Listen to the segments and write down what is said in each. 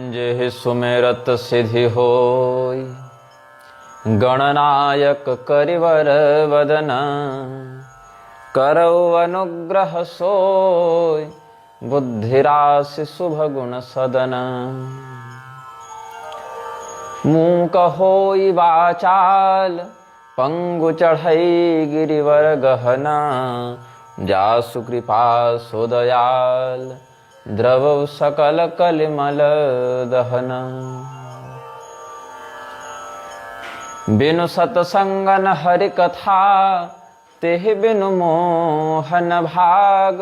जेहि सुमेरत सिद्धि होय, गणनायक करिवर वदन, करौ अनुग्रह सोय, बुद्धिराशि शुभ गुण सदन। मूक होई वाचाल, पंगु चढ़ई गिरिवर गहना, जासु कृपा सो दयाल, द्रवौ सकल कलिमल दहन। बिनु सतसंगन हरि कथा, तेहि बिनु मोहन भाग,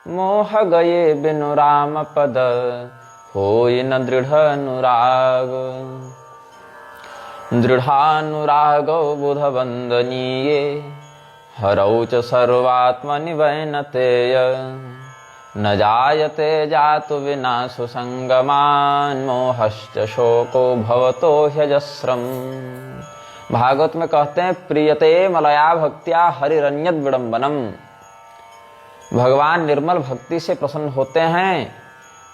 मोह गए बिनु राम पद, होई न दृढ़ अनुराग। दृढ़ानुरागौ बुध वंदनीये, हरौ च सर्वात्मनि वैनतेय। न जायते जातु विनाशु संगमान्, मोहश्च शोको भवतो ह्यजस्रम्। भागवत में कहते हैं, प्रियते मलया भक्त्या हरिरन्यद विडम्बनम। भगवान निर्मल भक्ति से प्रसन्न होते हैं।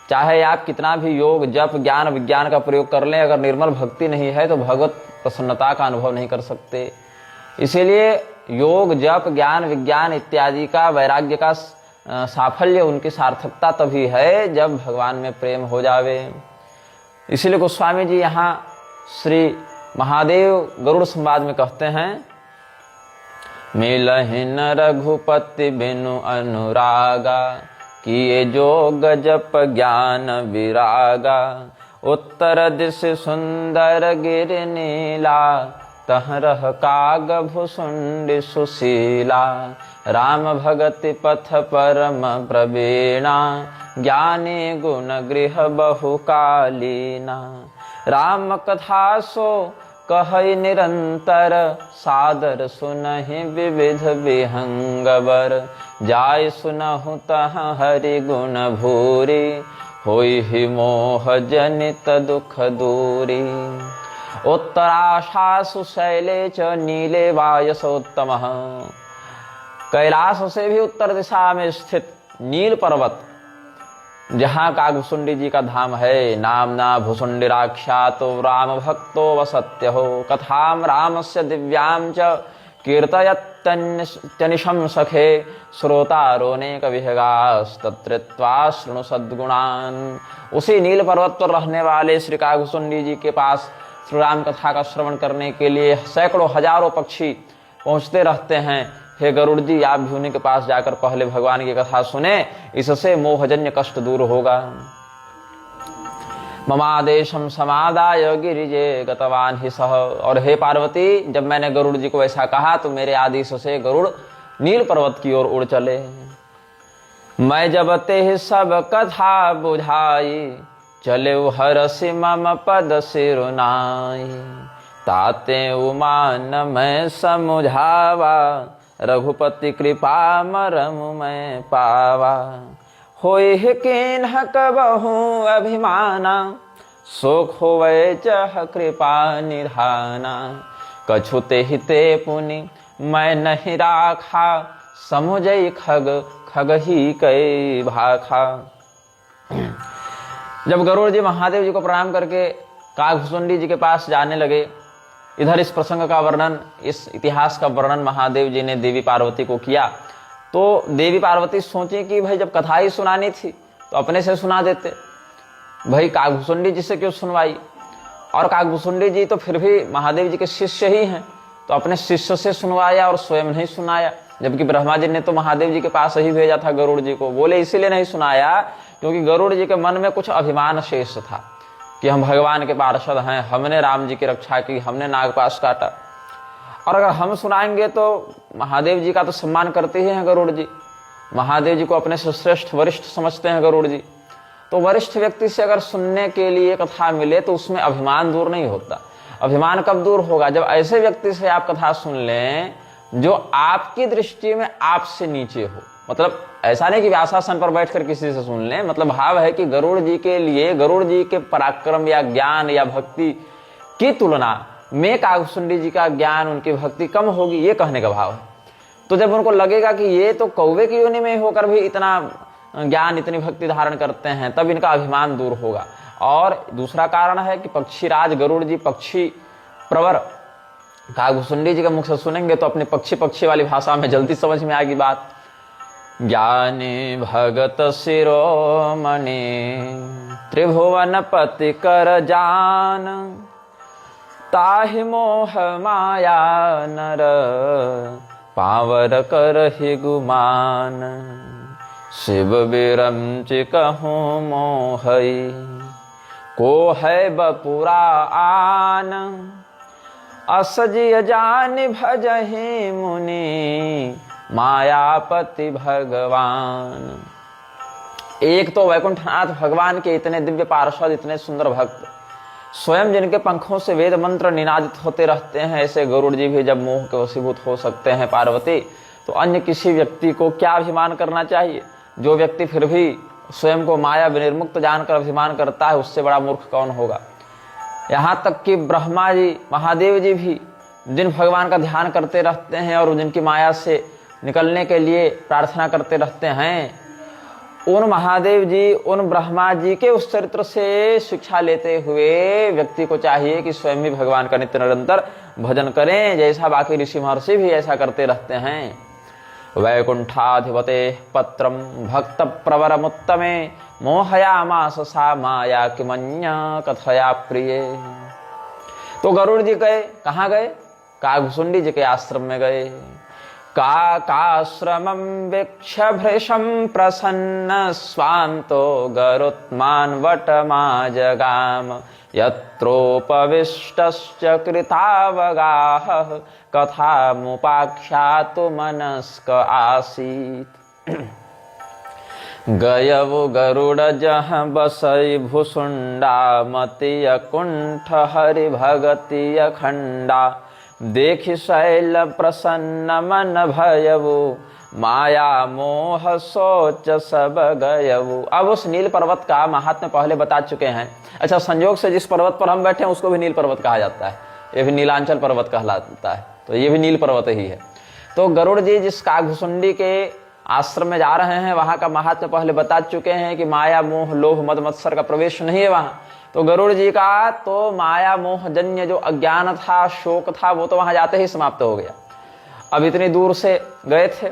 चाहे आप कितना भी योग जप ज्ञान विज्ञान का प्रयोग कर लें, अगर निर्मल भक्ति नहीं है तो भगवत प्रसन्नता का अनुभव नहीं कर सकते। इसीलिए योग जप ज्ञान विज्ञान इत्यादि का वैराग्य का साफल्य, उनकी सार्थकता तभी है जब भगवान में प्रेम हो जावे। इसीलिए गोस्वामी जी यहाँ श्री महादेव गरुड़ संवाद में कहते हैं, मिलहि न रघुपति बिनु अनुरागा, किए जोग जप ज्ञान विरागा। उत्तर दिश सुंदर गिर नीला, तह रह काग भुसुंड सुशीला। राम भगति पथ परम प्रवीणा, ज्ञानी गुण गृह बहुकालीना। राम कथा सो कहै निरंतर, सादर सुनहि विविध विहंगवर। जाय सुनहु तह हरि गुण भूरि, होई ही मोह जनित दुख दूरी। उत्तराशासु शैले च नीले वायसोत्तमः, कैलाश से भी उत्तर दिशा में स्थित नील पर्वत, जहाँ कागभुसुंडी जी का धाम है। नामना भुसुंडिराख्यातो राम भक्तो वसत्य हो, कथाम रामस्य दिव्याम च कीर्तयत्यनिशं सखे। श्रोतारोनेक विहगास्तत्रित्वा शृणु सद्गुणान। उसी नील पर्वत पर रहने वाले श्री कागभुसुंडी जी के पास श्री राम कथा का श्रवण करने के लिए सैकड़ों हजारों पक्षी पहुंचते रहते हैं। हे गरुड़ जी, आप भी उन्हीं के पास जाकर पहले भगवान की कथा सुने, इससे मोहजन्य कष्ट दूर होगा। ममादेशम समादाय गिरिजे गतवान ही सह। और हे पार्वती, जब मैंने गरुड़ जी को ऐसा कहा तो मेरे आदेश से गरुड़ नील पर्वत की ओर उड़ चले। मैं जब ते सब कथा बुझाई, चले हरसि मम पद सिरुनाई। ताते उमान मैं समुझावा, रघुपति कृपा मरम मैं पावा। होय किन्ह कबहु अभिमाना, सुख होवे चह कृपा निधाना। कछुते हिते पुनि मैं नहीं राखा, समुझई खग खग ही कई भाखा। जब गरुड़ जी महादेव जी को प्रणाम करके कागभुसुंडी जी के पास जाने लगे, इधर इस प्रसंग का वर्णन, इस इतिहास का वर्णन महादेव जी ने देवी पार्वती को किया। तो देवी पार्वती सोची कि भाई जब कथा ही सुनानी थी तो अपने से सुना देते, भाई कागभुसुंडी जी से क्यों सुनवाई। और कागभुसुंडी जी तो फिर भी महादेव जी के शिष्य ही हैं, तो अपने शिष्य से सुनवाया और स्वयं नहीं सुनाया। जबकि ब्रह्मा जी ने तो महादेव जी के पास ही भेजा था गरुड़ जी को। बोले इसीलिए नहीं सुनाया क्योंकि गरुड़ जी के मन में कुछ अभिमान शेष था कि हम भगवान के पार्षद हैं, हमने राम जी की रक्षा की, हमने नागपाश काटा, और अगर हम सुनाएंगे तो महादेव जी का तो सम्मान करते ही हैं गरुड़ जी। महादेव जी को अपने से श्रेष्ठ वरिष्ठ समझते हैं गरुड़ जी। तो वरिष्ठ व्यक्ति से अगर सुनने के लिए कथा मिले तो उसमें अभिमान दूर नहीं होता। अभिमान कब दूर होगा? जब ऐसे व्यक्ति से आप कथा सुन लें जो आपकी दृष्टि में आपसे नीचे हो। मतलब ऐसा नहीं कि व्यासासन पर बैठकर किसी से सुन लें, मतलब भाव है कि गरुड़ जी के लिए, गरुड़ जी के पराक्रम या ज्ञान या भक्ति की तुलना में कागभुसुंडी जी का ज्ञान, उनकी भक्ति कम होगी, ये कहने का भाव है। तो जब उनको लगेगा कि ये तो कौवे की योनि में होकर भी इतना ज्ञान, इतनी भक्ति धारण करते हैं, तब इनका अभिमान दूर होगा। और दूसरा कारण है कि पक्षीराज गरुड़ जी पक्षी प्रवर काकभुसुंडी जी के मुख से सुनेंगे तो अपनी पक्षी वाली भाषा में जल्दी समझ में आएगी बात। ज्ञानी भगत शिरोमणि त्रिभुवन पति कर जान, ताहि मोह माया नर पावर करहि गुमान। शिव विरंच कहूँ मोहई को है बपुरा आन, असजिय जान भजहि मुनि मायापति भगवान। एक तो वैकुंठनाथ भगवान के इतने दिव्य पार्षद, इतने सुंदर भक्त, स्वयं जिनके पंखों से वेद मंत्र निनादित होते रहते हैं, ऐसे गरुड़ जी भी जब मोह के वशीभूत हो सकते हैं पार्वती, तो अन्य किसी व्यक्ति को क्या अभिमान करना चाहिए। जो व्यक्ति फिर भी स्वयं को माया विनिर्मुक्त जानकर अभिमान करता है, उससे बड़ा मूर्ख कौन होगा। यहाँ तक कि ब्रह्मा जी, महादेव जी भी जिन भगवान का ध्यान करते रहते हैं और जिनकी माया से निकलने के लिए प्रार्थना करते रहते हैं, उन महादेव जी, उन ब्रह्मा जी के उस चरित्र से शिक्षा लेते हुए व्यक्ति को चाहिए कि स्वयं भी भगवान का नित्य निरंतर भजन करें, जैसा बाकी ऋषि महर्षि भी ऐसा करते रहते हैं। वैकुंठाधिपते पत्रम भक्त प्रवरमुत्तमे मोहयामास सा माया किमन्य कथया प्रिय। तो गरुड़ जी गए, कहाँ गए? काकभुसुंडी जी के आश्रम में गए। काकाश्रमं वीक्ष्य भृशं प्रसन्न स्वान्तो गरुत्मान् वटमाजगाम, यत्रोपविष्टश्च कृतावगाह कथामुपाख्यातु मनस्क आसीत्। गयवु गरुड़ जहाँ बसई भुसुंडा, मति अकुंठ हरि भगति अखंडा, देखि शैल प्रसन्न मन भयवु, माया मोह सोच सब गयवु। अब उस नील पर्वत का महात्म्य पहले बता चुके हैं। अच्छा, संयोग से जिस पर्वत पर हम बैठे हैं उसको भी नील पर्वत कहा जाता है, ये भी नीलांचल पर्वत कहलाता है, तो ये भी नील पर्वत ही है। तो गरुड़ जी जिस काकभुसुंडी के आश्रम में जा रहे हैं, वहां का महात्म्य पहले बता चुके हैं कि माया मोह लोभ मद मत्सर का प्रवेश नहीं है वहां। तो गरुड़ जी का तो माया मोह जन्य जो अज्ञान था, शोक था, वो तो वहां जाते ही समाप्त हो गया। अब इतनी दूर से गए थे,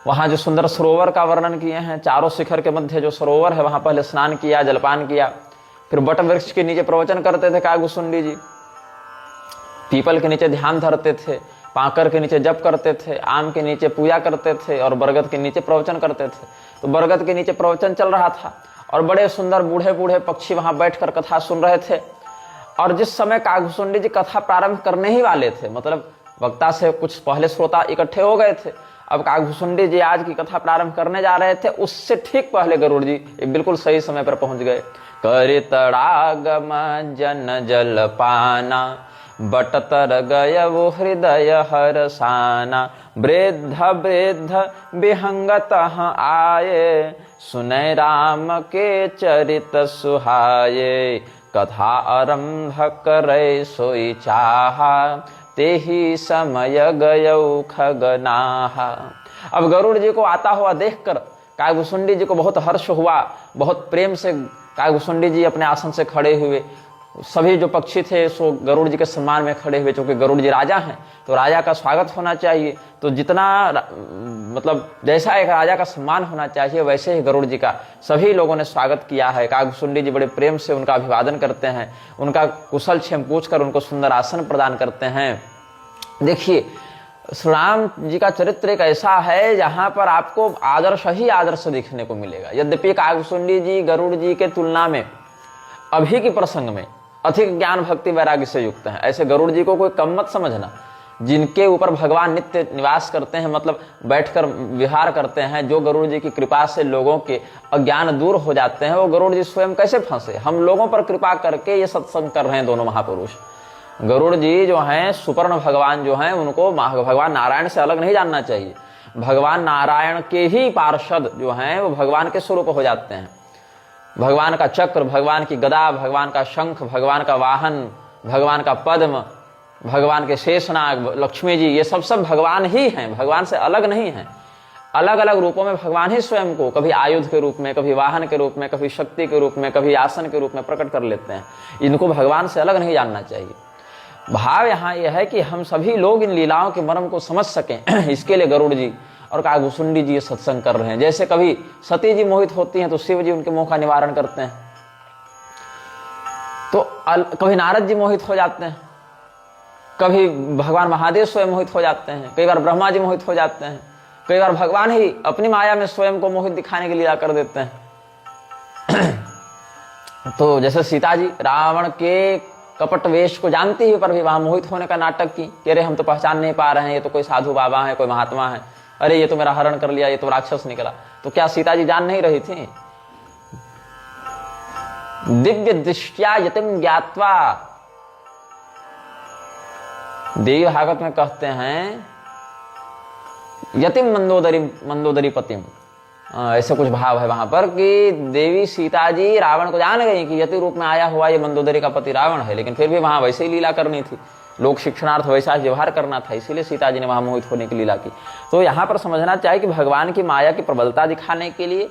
वहां जो सुंदर सरोवर का वर्णन किए हैं, चारों शिखर के मध्य जो सरोवर है, वहां पहले स्नान किया, जलपान किया, फिर बट वृक्ष के नीचे प्रवचन करते थे काकभुसुंडी जी। पीपल के नीचे ध्यान धरते थे, पाकर के नीचे जप करते थे, आम के नीचे पूजा करते थे और बरगद के नीचे प्रवचन करते थे। तो बरगद के नीचे प्रवचन चल रहा था और बड़े सुंदर बूढ़े बूढ़े पक्षी वहां बैठकर कथा सुन रहे थे। और जिस समय काकभुसुंडी जी कथा प्रारंभ करने ही वाले थे, मतलब वक्ता से कुछ पहले श्रोता इकट्ठे हो गए थे, अब काकभुसुंडी जी आज की कथा प्रारंभ करने जा रहे थे, उससे ठीक पहले गरुड़ जी बिल्कुल सही समय पर पहुंच गए। करितड़ागम जन जल पाना, बटतर गय वो हृदय हरसाना, वृद्ध वृद्ध विहंगत आये, सुनै राम के चरित सुहाये, कथा आरंभ करे सोई चाहा, तेहि समय गयौ खगनाहा। अब गरुड़ जी को आता हुआ देखकर काकभुसुंडी जी को बहुत हर्ष हुआ, बहुत प्रेम से काकभुसुंडी जी अपने आसन से खड़े हुए। सभी जो पक्षी थे सो गरुड़ जी के सम्मान में खड़े हुए, क्योंकि गरुड़ जी राजा हैं तो राजा का स्वागत होना चाहिए। तो जितना मतलब जैसा एक राजा का सम्मान होना चाहिए, वैसे ही गरुड़ जी का सभी लोगों ने स्वागत किया है। काकभुसुंडी जी बड़े प्रेम से उनका अभिवादन करते हैं, उनका कुशल क्षेम पूछकर उनको सुंदर आसन प्रदान करते हैं। देखिए, श्री राम जी का चरित्र एक ऐसा है जहां पर आपको आदर्श ही आदर्श देखने को मिलेगा। यद्यपि काकभुसुंडी जी गरुड़ जी के तुलना में अभी के प्रसंग में अधिक ज्ञान भक्ति वैराग्य से युक्त हैं, ऐसे गरुड़ जी को कोई कम मत समझना। जिनके ऊपर भगवान नित्य निवास करते हैं, मतलब बैठकर विहार करते हैं, जो गरुड़ जी की कृपा से लोगों के अज्ञान दूर हो जाते हैं, वो गरुड़ जी स्वयं कैसे फंसे। हम लोगों पर कृपा करके ये सत्संग कर रहे हैं दोनों महापुरुष। गरुड़ जी जो हैं, सुपर्ण भगवान जो हैं, उनको भगवान नारायण से अलग नहीं जानना चाहिए। भगवान नारायण के ही पार्षद जो हैं वो भगवान के स्वरूप हो जाते हैं। भगवान का चक्र, भगवान की गदा, भगवान का शंख, भगवान का वाहन, भगवान का पद्म, भगवान के शेषनाग, लक्ष्मी जी, ये सब भगवान ही हैं, भगवान से अलग नहीं हैं। अलग अलग रूपों में भगवान ही स्वयं को कभी आयुध के रूप में, कभी वाहन के रूप में, कभी शक्ति के रूप में, कभी आसन के रूप में प्रकट कर लेते हैं। इनको भगवान से अलग नहीं जानना चाहिए। भाव यहाँ यह है कि हम सभी लोग इन लीलाओं के मर्म को समझ सकें, इसके लिए गरुड़ जी और कागभूषुंडी जी ये सत्संग कर रहे हैं। जैसे कभी सती जी मोहित होती हैं तो शिव जी उनके मोह का निवारण करते हैं, तो कभी नारद जी मोहित हो जाते हैं, कभी भगवान महादेव स्वयं मोहित हो जाते हैं, कई बार ब्रह्मा जी मोहित हो जाते हैं, कई बार भगवान ही अपनी माया में स्वयं को मोहित दिखाने की लीला कर देते हैं। तो जैसे सीता जी रावण के कपट वेश को जानती ही पर भी वहां मोहित होने का नाटक की कि अरे हम तो पहचान नहीं पा रहे हैं, ये तो कोई साधु बाबा है, कोई महात्मा है, अरे ये तो मेरा हरण कर लिया, ये तो राक्षस निकला। तो क्या सीता जी जान नहीं रही थी? दिव्य दृष्टिया यतिम ज्ञात्वा, देवी भागवत में कहते हैं यतिम मंदोदरी पतिम, ऐसे कुछ भाव है वहां पर कि देवी सीता जी रावण को जान गई कि यति रूप में आया हुआ ये मंदोदरी का पति रावण है, लेकिन फिर भी वहां वैसे ही लीला करनी थी, लोक शिक्षणार्थ वैसा व्यवहार करना था, इसीलिए सीता जी ने वहां मोहित होने की लीला की। तो यहां पर समझना चाहिए कि भगवान की माया की प्रबलता दिखाने के लिए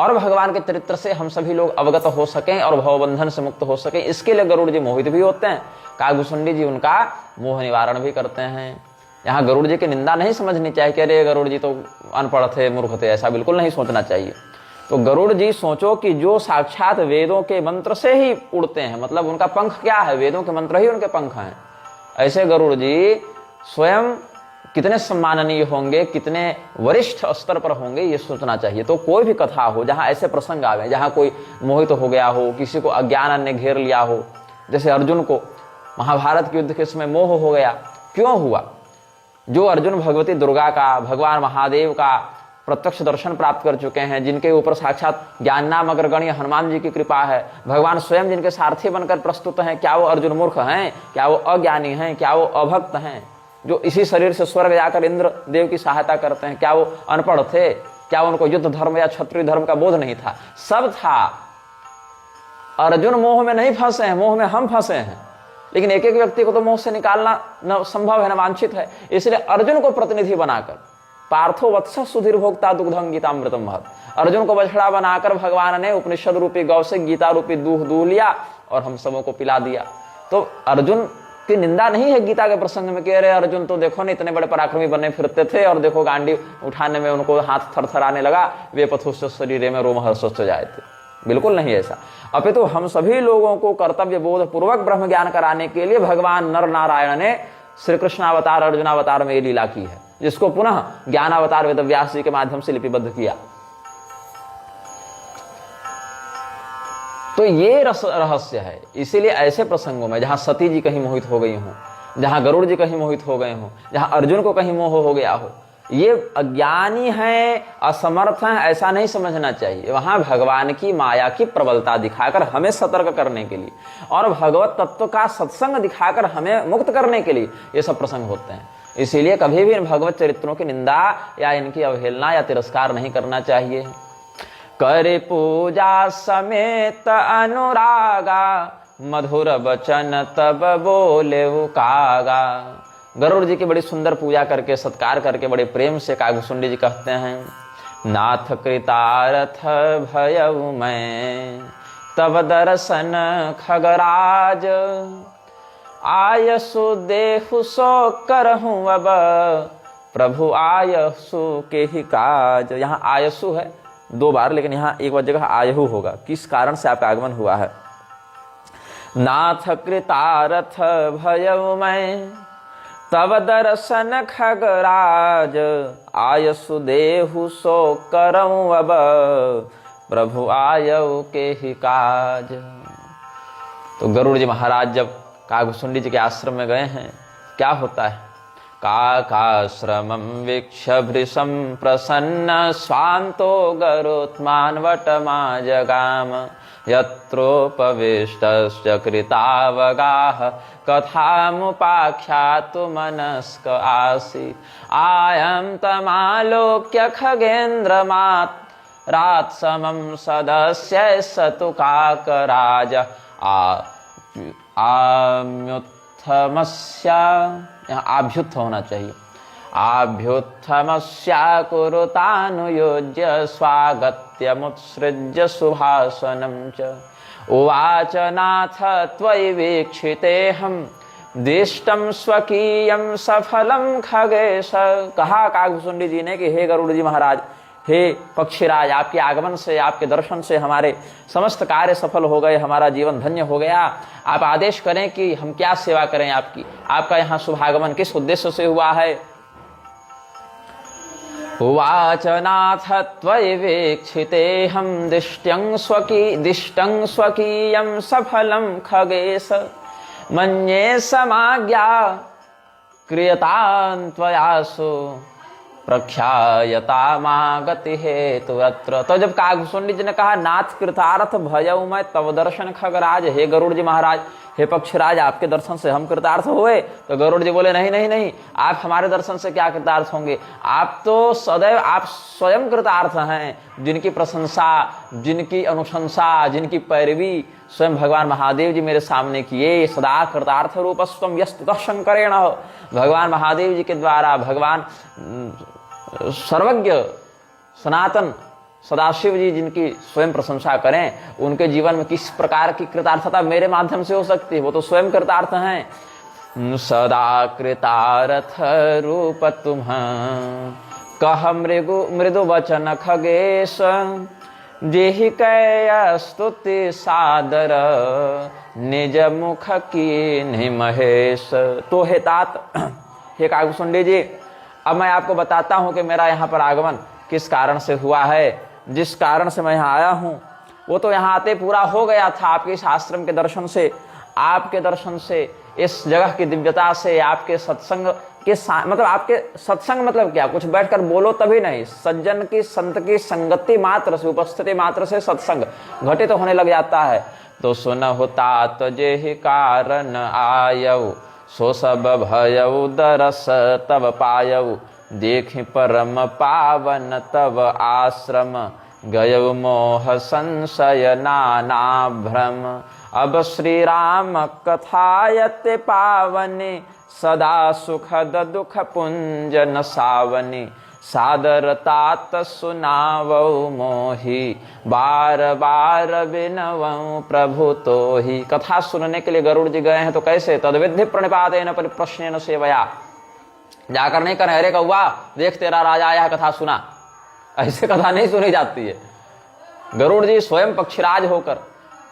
और भगवान के चरित्र से हम सभी लोग अवगत हो सकें और भवबंधन से मुक्त हो सकें, इसके लिए गरुड़ जी मोहित भी होते हैं, कागभूषुंडी जी उनका मोह निवारण भी करते हैं। यहाँ गरुड़ जी की निंदा नहीं समझनी चाहिए कि अरे गरुड़ जी तो अनपढ़ थे, मूर्ख थे, ऐसा बिल्कुल नहीं सोचना चाहिए। तो गरुड़ जी सोचो कि जो साक्षात वेदों के मंत्र से ही उड़ते हैं, मतलब उनका पंख क्या है, वेदों के मंत्र ही उनके पंख हैं, ऐसे गरुड़ जी स्वयं कितने सम्माननीय होंगे, कितने वरिष्ठ स्तर पर होंगे, ये सोचना चाहिए। तो कोई भी कथा हो जहां ऐसे प्रसंग आवे, जहां कोई मोहित हो गया हो, किसी को अज्ञान ने घेर लिया हो, जैसे अर्जुन को महाभारत के युद्ध के समय मोह हो गया, क्यों हुआ? जो अर्जुन भगवती दुर्गा का, भगवान महादेव का प्रत्यक्ष दर्शन प्राप्त कर चुके हैं, जिनके ऊपर साक्षात ज्ञान नाम अग्रगण्य हनुमान जी की कृपा है, भगवान स्वयं जिनके सारथी बनकर प्रस्तुत हैं, क्या वो अर्जुन मूर्ख हैं? क्या वो अज्ञानी हैं? क्या वो अभक्त हैं जो इसी शरीर से स्वर्ग जाकर इंद्र देव की सहायता करते हैं? क्या वो अनपढ़ थे? क्या उनको युद्ध धर्म या क्षत्रिय धर्म का बोध नहीं था? सब था। अर्जुन मोह में नहीं फंसे हैं, मोह में हम फंसे हैं, लेकिन एक एक व्यक्ति को तो मोह से निकालना न संभव है, न वांछित है। इसलिए अर्जुन को प्रतिनिधि बनाकर, पार्थो वत्स सुधीर भोक्ता दुग्धम गीतामृतम महत, अर्जुन को बछड़ा बनाकर भगवान ने उपनिषद रूपी गौ से गीता रूपी दूध दूह लिया और हम सबों को पिला दिया। तो अर्जुन की निंदा नहीं है गीता के प्रसंग में कि अरे अर्जुन तो देखो ना इतने बड़े पराक्रमी बने फिरते थे और देखो गांडी उठाने में उनको हाथ थरथराने लगा, वे पथुष्ट शरीर में रोमहर्षोच्च जाए थे। बिल्कुल नहीं ऐसा। अपितु हम सभी लोगों को कर्तव्य बोध पूर्वक ब्रह्म ज्ञान कराने के लिए भगवान नर नारायण ने श्री कृष्ण अवतार अर्जुन अवतार में ये लीला की है, जिसको पुनः ज्ञान अवतार वेदव्यास जी के माध्यम से लिपिबद्ध किया। तो ये रहस्य है। इसीलिए ऐसे प्रसंगों में जहां सती जी कहीं मोहित हो गई हों, जहां गरुड़ जी कहीं मोहित हो गए हों, जहां अर्जुन को कहीं मोह हो गया हो, ये अज्ञानी हैं, असमर्थ हैं, ऐसा नहीं समझना चाहिए। वहां भगवान की माया की प्रबलता दिखाकर हमें सतर्क करने के लिए और भगवत तत्व का सत्संग दिखाकर हमें मुक्त करने के लिए ये सब प्रसंग होते हैं। इसीलिए कभी भी इन भगवत चरित्रों की निंदा या इनकी अवहेलना या तिरस्कार नहीं करना चाहिए। करे पूजा समेत अनुरागा, मधुर बचन तब बोले वो कागा। गरुड़ जी की बड़ी सुंदर पूजा करके, सत्कार करके, बड़े प्रेम से कागभूषुंडी जी कहते हैं, नाथ कृतार्थ भयउ मैं तब दर्शन खगराज, आयसु देहु सो करहूं अब प्रभु आयसु के ही काज। यहाँ आयसु है 2 बार, लेकिन यहाँ एक बार जगह आयहु होगा। किस कारण से आपका आगमन हुआ है? नाथ कृतार्थ भयउ मैं तब दर्शन खगराज, आयसु देहु सो करऊं अब प्रभु आयउ के ही काज। तो गरुड़ जी महाराज जब कागभूषुंडी जी के आश्रम में गए हैं, क्या होता है? काकाश्रमं वीक्ष्य भृशं प्रसन्न, स्वान्तो गरुत्मान वटमा जगाम, यत्रोपविष्टस्य कृतावगाः कथामुपाख्यातु मनस्क आसीत्, आयं तमालोक्य खगेन्द्रमात् रात्समं सदस्य सतु काकराज आम्युत्थमस्य, यहाँ आभ्युत्थ होना चाहिए, आभ्युत्थमस्या कुरुतानुयोज्य स्वागत्यमुत्सृज्य सुभाषणं च उवाच नाथ त्वयि वीक्षितेऽहं दिष्टं स्वकीयं सफलं खगेश। कहा काकभूषुंडी जी ने कि हे गरुड़ जी महाराज, हे पक्षीराज, आपके आगमन से, आपके दर्शन से हमारे समस्त कार्य सफल हो गए, हमारा जीवन धन्य हो गया। आप आदेश करें कि हम क्या सेवा करें आपकी, आपका यहाँ शुभागमन किस उद्देश्य से हुआ है। उवाच नाथ त्वयि वीक्षितेऽहं दिष्टं स्वकीयं सफलं खगेश मन्ये समाज्ञा क्रियतां त्वयासु प्रख्यायतामागति हेतुरत्र। तो जब काकभूषुंडी जी ने कहा नाथ कृतार्थ भयऊ मैं तव दर्शन खगराज, हे गरुड़ जी महाराज, हे पक्षीराज, आपके दर्शन से हम कृतार्थ हुए। तो गरुड़ जी बोले नहीं नहीं नहीं, आप हमारे दर्शन से क्या कृतार्थ होंगे, आप तो सदैव आप स्वयं कृतार्थ हैं। जिनकी प्रशंसा, जिनकी अनुशंसा, जिनकी पैरवी स्वयं भगवान महादेव जी मेरे सामने किए। सदा कृतार्थ रूपस्वम यस्तुतः शंकरेण। भगवान महादेव जी के द्वारा भगवान सर्वज्ञ सनातन सदाशिव जी जिनकी स्वयं प्रशंसा करें, उनके जीवन में किस प्रकार की कृतार्थता मेरे माध्यम से हो सकती है, वो तो स्वयं कृतार्थ हैं। सदा कृतार्थ रूप तुम कह मृदु वचन खगेश जेहि कय स्तुति सादर निज मुख की महेश। तो हे तात, हे काकभूषुंडी जी, अब मैं आपको बताता हूं कि मेरा यहाँ पर आगमन किस कारण से हुआ है। जिस कारण से मैं यहाँ आया हूँ वो तो यहाँ आते पूरा हो गया था। आपके इस आश्रम के दर्शन से, आपके दर्शन से, इस जगह की दिव्यता से, आपके सत्संग के मतलब आपके सत्संग मतलब क्या, कुछ बैठकर बोलो तभी नहीं, सज्जन की संत की संगति मात्र से, उपस्थिति मात्र से सत्संग घटित तो होने लग जाता है। तो सुन होता तो जेहि कारण आयऊ सो सब भयऊ दरस तब पायऊ देखि परम पावन तब आश्रम गयऊ मोह संशय नाना भ्रम। अब श्री राम कथायते पावनी सदा सुखद दुख पुंज न सावनी सादर तात सुनावऊ मोही बार बार बिनवऊ प्रभु तो ही। कथा सुनने के लिए गरुड़ जी गए हैं तो कैसे, तद्विधि प्रणिपातेन परिप्रश्नेन सेवया। जाकर नहीं करें अरे कौवा देख तेरा राजा आया है कथा सुना, ऐसे कथा नहीं सुनी जाती है। गरुड़ जी स्वयं पक्षीराज होकर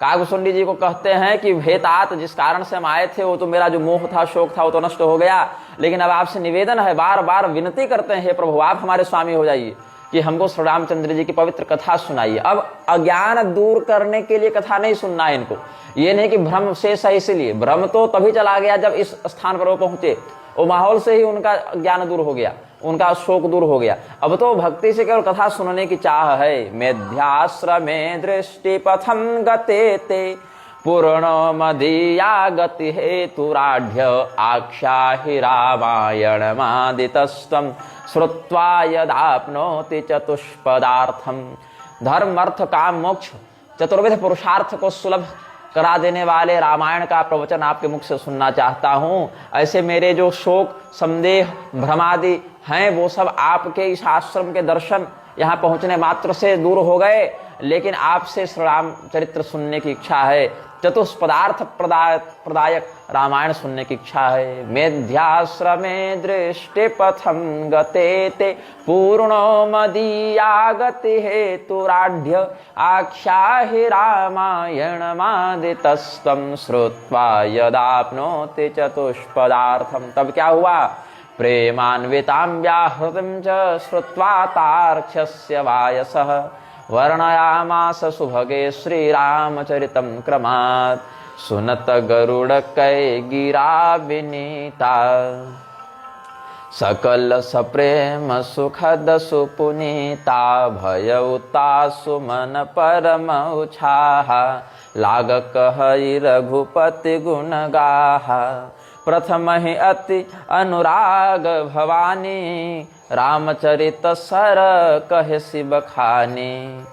काकभूषुंडी जी को कहते हैं कि हे तात, जिस कारण से हम आए थे वो तो मेरा जो मोह था, शोक था, वो तो नष्ट हो गया, लेकिन अब आपसे निवेदन है, बार बार विनती करते हैं हे प्रभु आप हमारे स्वामी हो जाइए कि हमको श्री रामचंद्र जी की पवित्र कथा सुनाइए। अब अज्ञान दूर करने के लिए कथा नहीं सुनना है इनको, ये नहीं कि भ्रम शेष है, इसीलिए भ्रम तो तभी चला गया जब इस स्थान पर वो पहुंचे, वो माहौल से ही उनका ज्ञान दूर हो गया, उनका शोक दूर हो गया। अब तो भक्ति से केवल कथा सुनने की चाह है। मेध्याश्रमे दृष्टि पथम गते ते पूर्ण मदीया गति हेतुराढ्य आख्याहि रामायण मादितस्तम श्रुत्वा यदाप्नोति चतुष्पदार्थम। धर्म अर्थ काम मोक्ष चतुर्विध पुरुषार्थ को सुलभ करा देने वाले रामायण का प्रवचन आपके मुख से सुनना चाहता हूँ। ऐसे मेरे जो शोक संदेह भ्रमादि हैं वो सब आपके इस आश्रम के दर्शन यहाँ पहुँचने मात्र से दूर हो गए, लेकिन आपसे श्री राम चरित्र सुनने की इच्छा है, चतुष्पदार्थ प्रदायक रामायण सुनने की इच्छा है। मेध्याश्रमे दृष्टि पथम गते ते पूर्णो मदीया गति हेतुराढ्य आख्याहि रामायण मादितस्तम श्रुत्वा यदाप्नोति चतुष्पदार्थम। तब क्या हुआ, प्रेमान्वितां व्याहृतिं च श्रुत्वा तार्क्ष्यस्य वायसः वर्णयामास सुभगे श्रीरामचरितं क्रमात्। सुनत गरुड़ कै गिरा विनीता सकल सप्रेम सुखद सुपुनीता भयउता सुमन परम उछाहा लाग कहई रघुपति गुण गाहा। प्रथम ही अति अनुराग भवानी रामचरित सर कहे शिव खानी।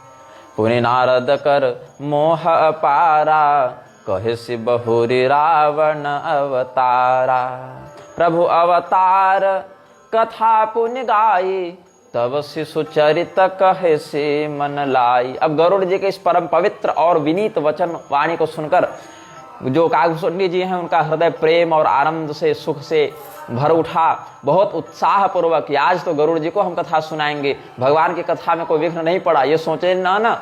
पुनि नारद कर मोह अपारा कहे शिव हुरि रावण अवतारा। प्रभु अवतार कथा पुण्य गाई, तब शिशु चरित कहे से मन लाई। अब गरुड़ जी के इस परम पवित्र और विनीत वचन वाणी को सुनकर जो कागभूषणी जी हैं उनका हृदय प्रेम और आनंद से सुख से भर उठा। बहुत उत्साह पूर्वक आज तो गरुड़ जी को हम कथा सुनाएंगे, भगवान की कथा में कोई विघ्न नहीं पड़ा। ये सोचे ना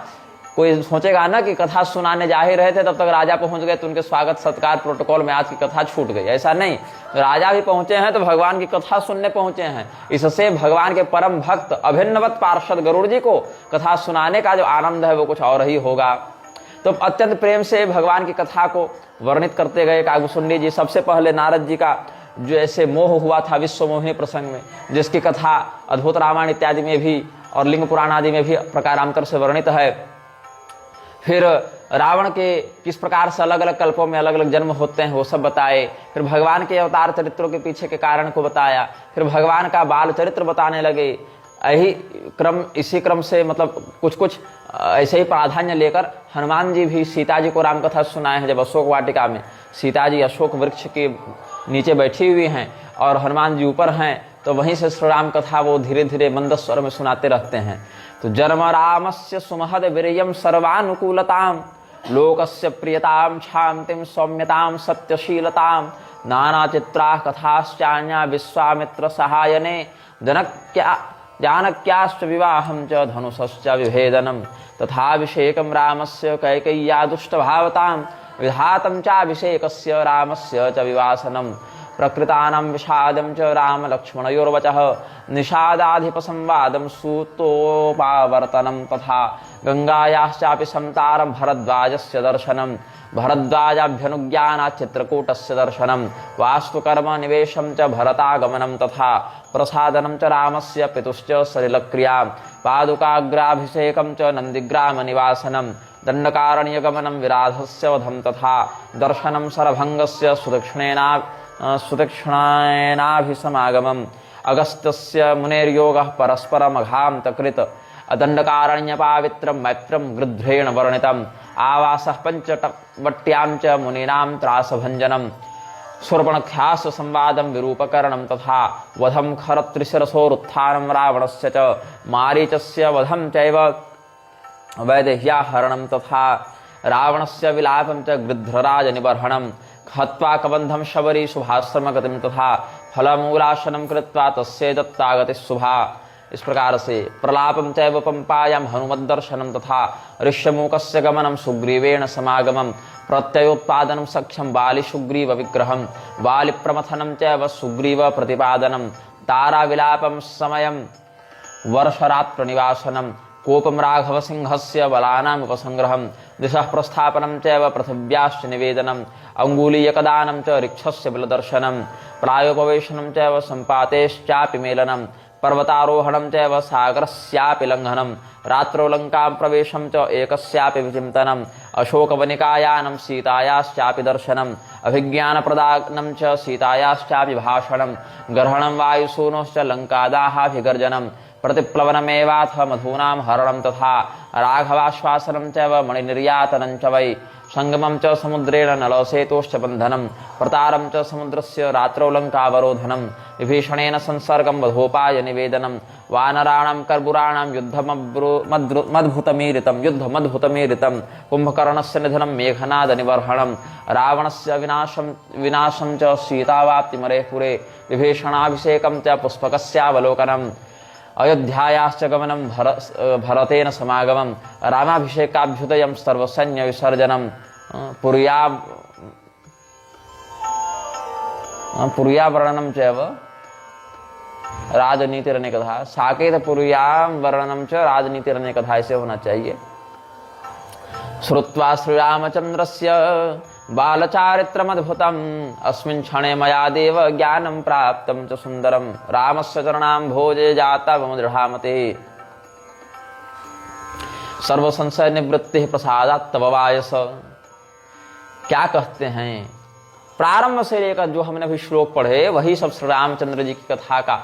कोई सोचेगा ना कि कथा सुनाने जा ही रहे थे तब तक राजा पहुंच गए तो उनके स्वागत सत्कार प्रोटोकॉल में आज की कथा छूट गई। ऐसा नहीं, राजा भी पहुंचे हैं तो भगवान की कथा सुनने पहुंचे हैं। इससे भगवान के परम भक्त अभिन्नवत पार्षद गरुड़ जी को कथा सुनाने का जो आनंद है वो कुछ और ही होगा। तो अत्यंत प्रेम से भगवान की कथा को वर्णित करते गए कागभूषणी जी। सबसे पहले नारद जी का जो ऐसे मोह हुआ था विश्व मोहिनी प्रसंग में, जिसकी कथा अद्भुत रामायण इत्यादि में भी और लिंग पुराण आदि में भी प्रकारांतर से वर्णित है। फिर रावण के किस प्रकार से अलग अलग कल्पों में अलग अलग जन्म होते हैं वो सब बताए। फिर भगवान के अवतार चरित्रों के पीछे के कारण को बताया। फिर भगवान का बाल चरित्र बताने लगे। इसी क्रम से मतलब कुछ ऐसे ही प्राधान्य लेकर हनुमान जी भी सीता जी को राम कथा सुनाए हैं। जब अशोक वाटिका में सीता जी अशोक वृक्ष के नीचे बैठी हुई हैं और हनुमान जी ऊपर हैं, तो वहीं से श्री राम कथा वो धीरे धीरे मंद स्वर में सुनाते रहते हैं। तो जन्म रामस्य सुमहद वीर्यम सर्वानुकूलताम, लोकस्य प्रियताम शांतिम सौम्यताम सत्यशीलताम, नाना चित्रा कथाश्चान्या विश्वामित्र सहायने, जानक्याश्च विवाहं च धनुषश्च विभेदनम, तथाभिषेकं रामस्य कैकेय्या दुष्टभावतां, विधातं चाभिषेकस्य रामस्य च विवासनम, प्रकृतानां विषादं च राम लक्ष्मणयोर्वचः, निषादाधिपसंवादं सूतोपावर्तनं, तथा गंगायाश्चापि संतारं भरद्वाजस्य दर्शनं, भरद्वाजाभ्यनुज्ञानात् चित्रकूटस्य दर्शनं, वास्तुकर्म निवेशं च भरतागमनं, तथा प्रसादनं च रामस्य पितुश्च सलिलक्रियां, पादुकाग्राभिषेकं च नन्दिग्रामनिवासनं, दण्डकारण्यगमनं विराधस्य वधं, तथा दर्शनं सरभंगस्य सुदक्षिणेनाभिसमागमम्, अगस्त्यस्य मुनेर्योगः परस्परमघान्तकृत, अदण्डकारण्यपावित्रं मैत्रं गृध्रेण वर्णितम्, आवासः पञ्चवट्यां च मुनीनां त्रासभञ्जनं, शूर्पणख्यास्य संवादं विरूपकरणं, तथा वधं खरत्रिशिरसोरुत्थानं रावणस्य च, मारीचस्य वधं चैव वैदेह्याहरणं, तथा रावणस्य विलापं च गृध्रराजनिबर्हणं, हत्वा कबन्धं शबरी शुभाश्रमगतिं, तथा फलमूलाशनं कृत्वा तस्यै दत्तागतिः शुभा। इस प्रकार से प्रलापं चैव पंपायां हनुमद्दर्शनं, तथा ऋष्यमूकस्य गमनं सुग्रीवेण समागमं, प्रत्ययोत्पादनं सख्यं बालिसुग्रीव विग्रहं, बालिप्रमथनं चैव सुग्रीव प्रतिपादनं, ताराविलापं समयं वर्षरात्रनिवासनं, कोपं राघवसिंहस्य बलानामुपसंग्रहं, दिशः प्रस्थापनं चैव पृथिव्याश्च निवेदनं, अङ्गुलीयकदानं च ऋक्षस्य बलदर्शनं, प्रायोपवेशनं चैव सम्पातेश्चापि मेलनं, पर्वतारोहणं चैव सागरस्यापि लङ्घनं, रात्रौ लङ्कां प्रवेशं च एकस्यापि विचिन्तनं, अशोकवनिकायानं सीतायाश्चापि दर्शनं, अभिज्ञानप्रदानं च सीतायाश्चापि भाषणं, गर्हणं वायुसूनोश्च लङ्कादाहाभिगर्जनं, प्रतिप्लवनमेवाथ मधूनां हरणं, तथा राघवाश्वासनं चैव मणिनिर्यातनं च वै, संगमं च समुद्रेण नलसेतोश्च बन्धनं, प्रतारं च समुद्रस्य रात्रौ लङ्कावरोधनं, विभीषणेन संसर्गं वधोपाय निवेदनं, वानराणां कर्बुराणां युद्धमद्भुतमीरितं, कुम्भकर्णस्य निधनं मेघनादनिबर्हणं, रावणस्य विनाशं च सीतावाप्तिमरे पुरे, विभीषणाभिषेकं च पुष्पकस्यावलोकनं, अयोध्यायाश्च गमनं भरतेन समागमं, रामाभिषेकाभ्युदयं सर्वसैन्य विसर्जनं, पुर्यावर्णनं चैव राजनीतिरनेकधा, साकेत पुर्यां वर्णनं च राजनीतिरनेकधा, ऐसे होना चाहिए। श्रुत्वा श्रीरामचन्द्रस्य बालचारित्रमद्भुतम्, अस्मिन् क्षणे मया देव ज्ञानं प्राप्तं च सुन्दरं, रामस्य चरणाम्भोजे जातमदृढामतिः, सर्वसंशय निवृत्तिः प्रसादात् तव वायस। क्या कहते हैं, प्रारंभ से लेकर जो हमने अभी श्लोक पढ़े वही सब श्री रामचंद्र जी की कथा का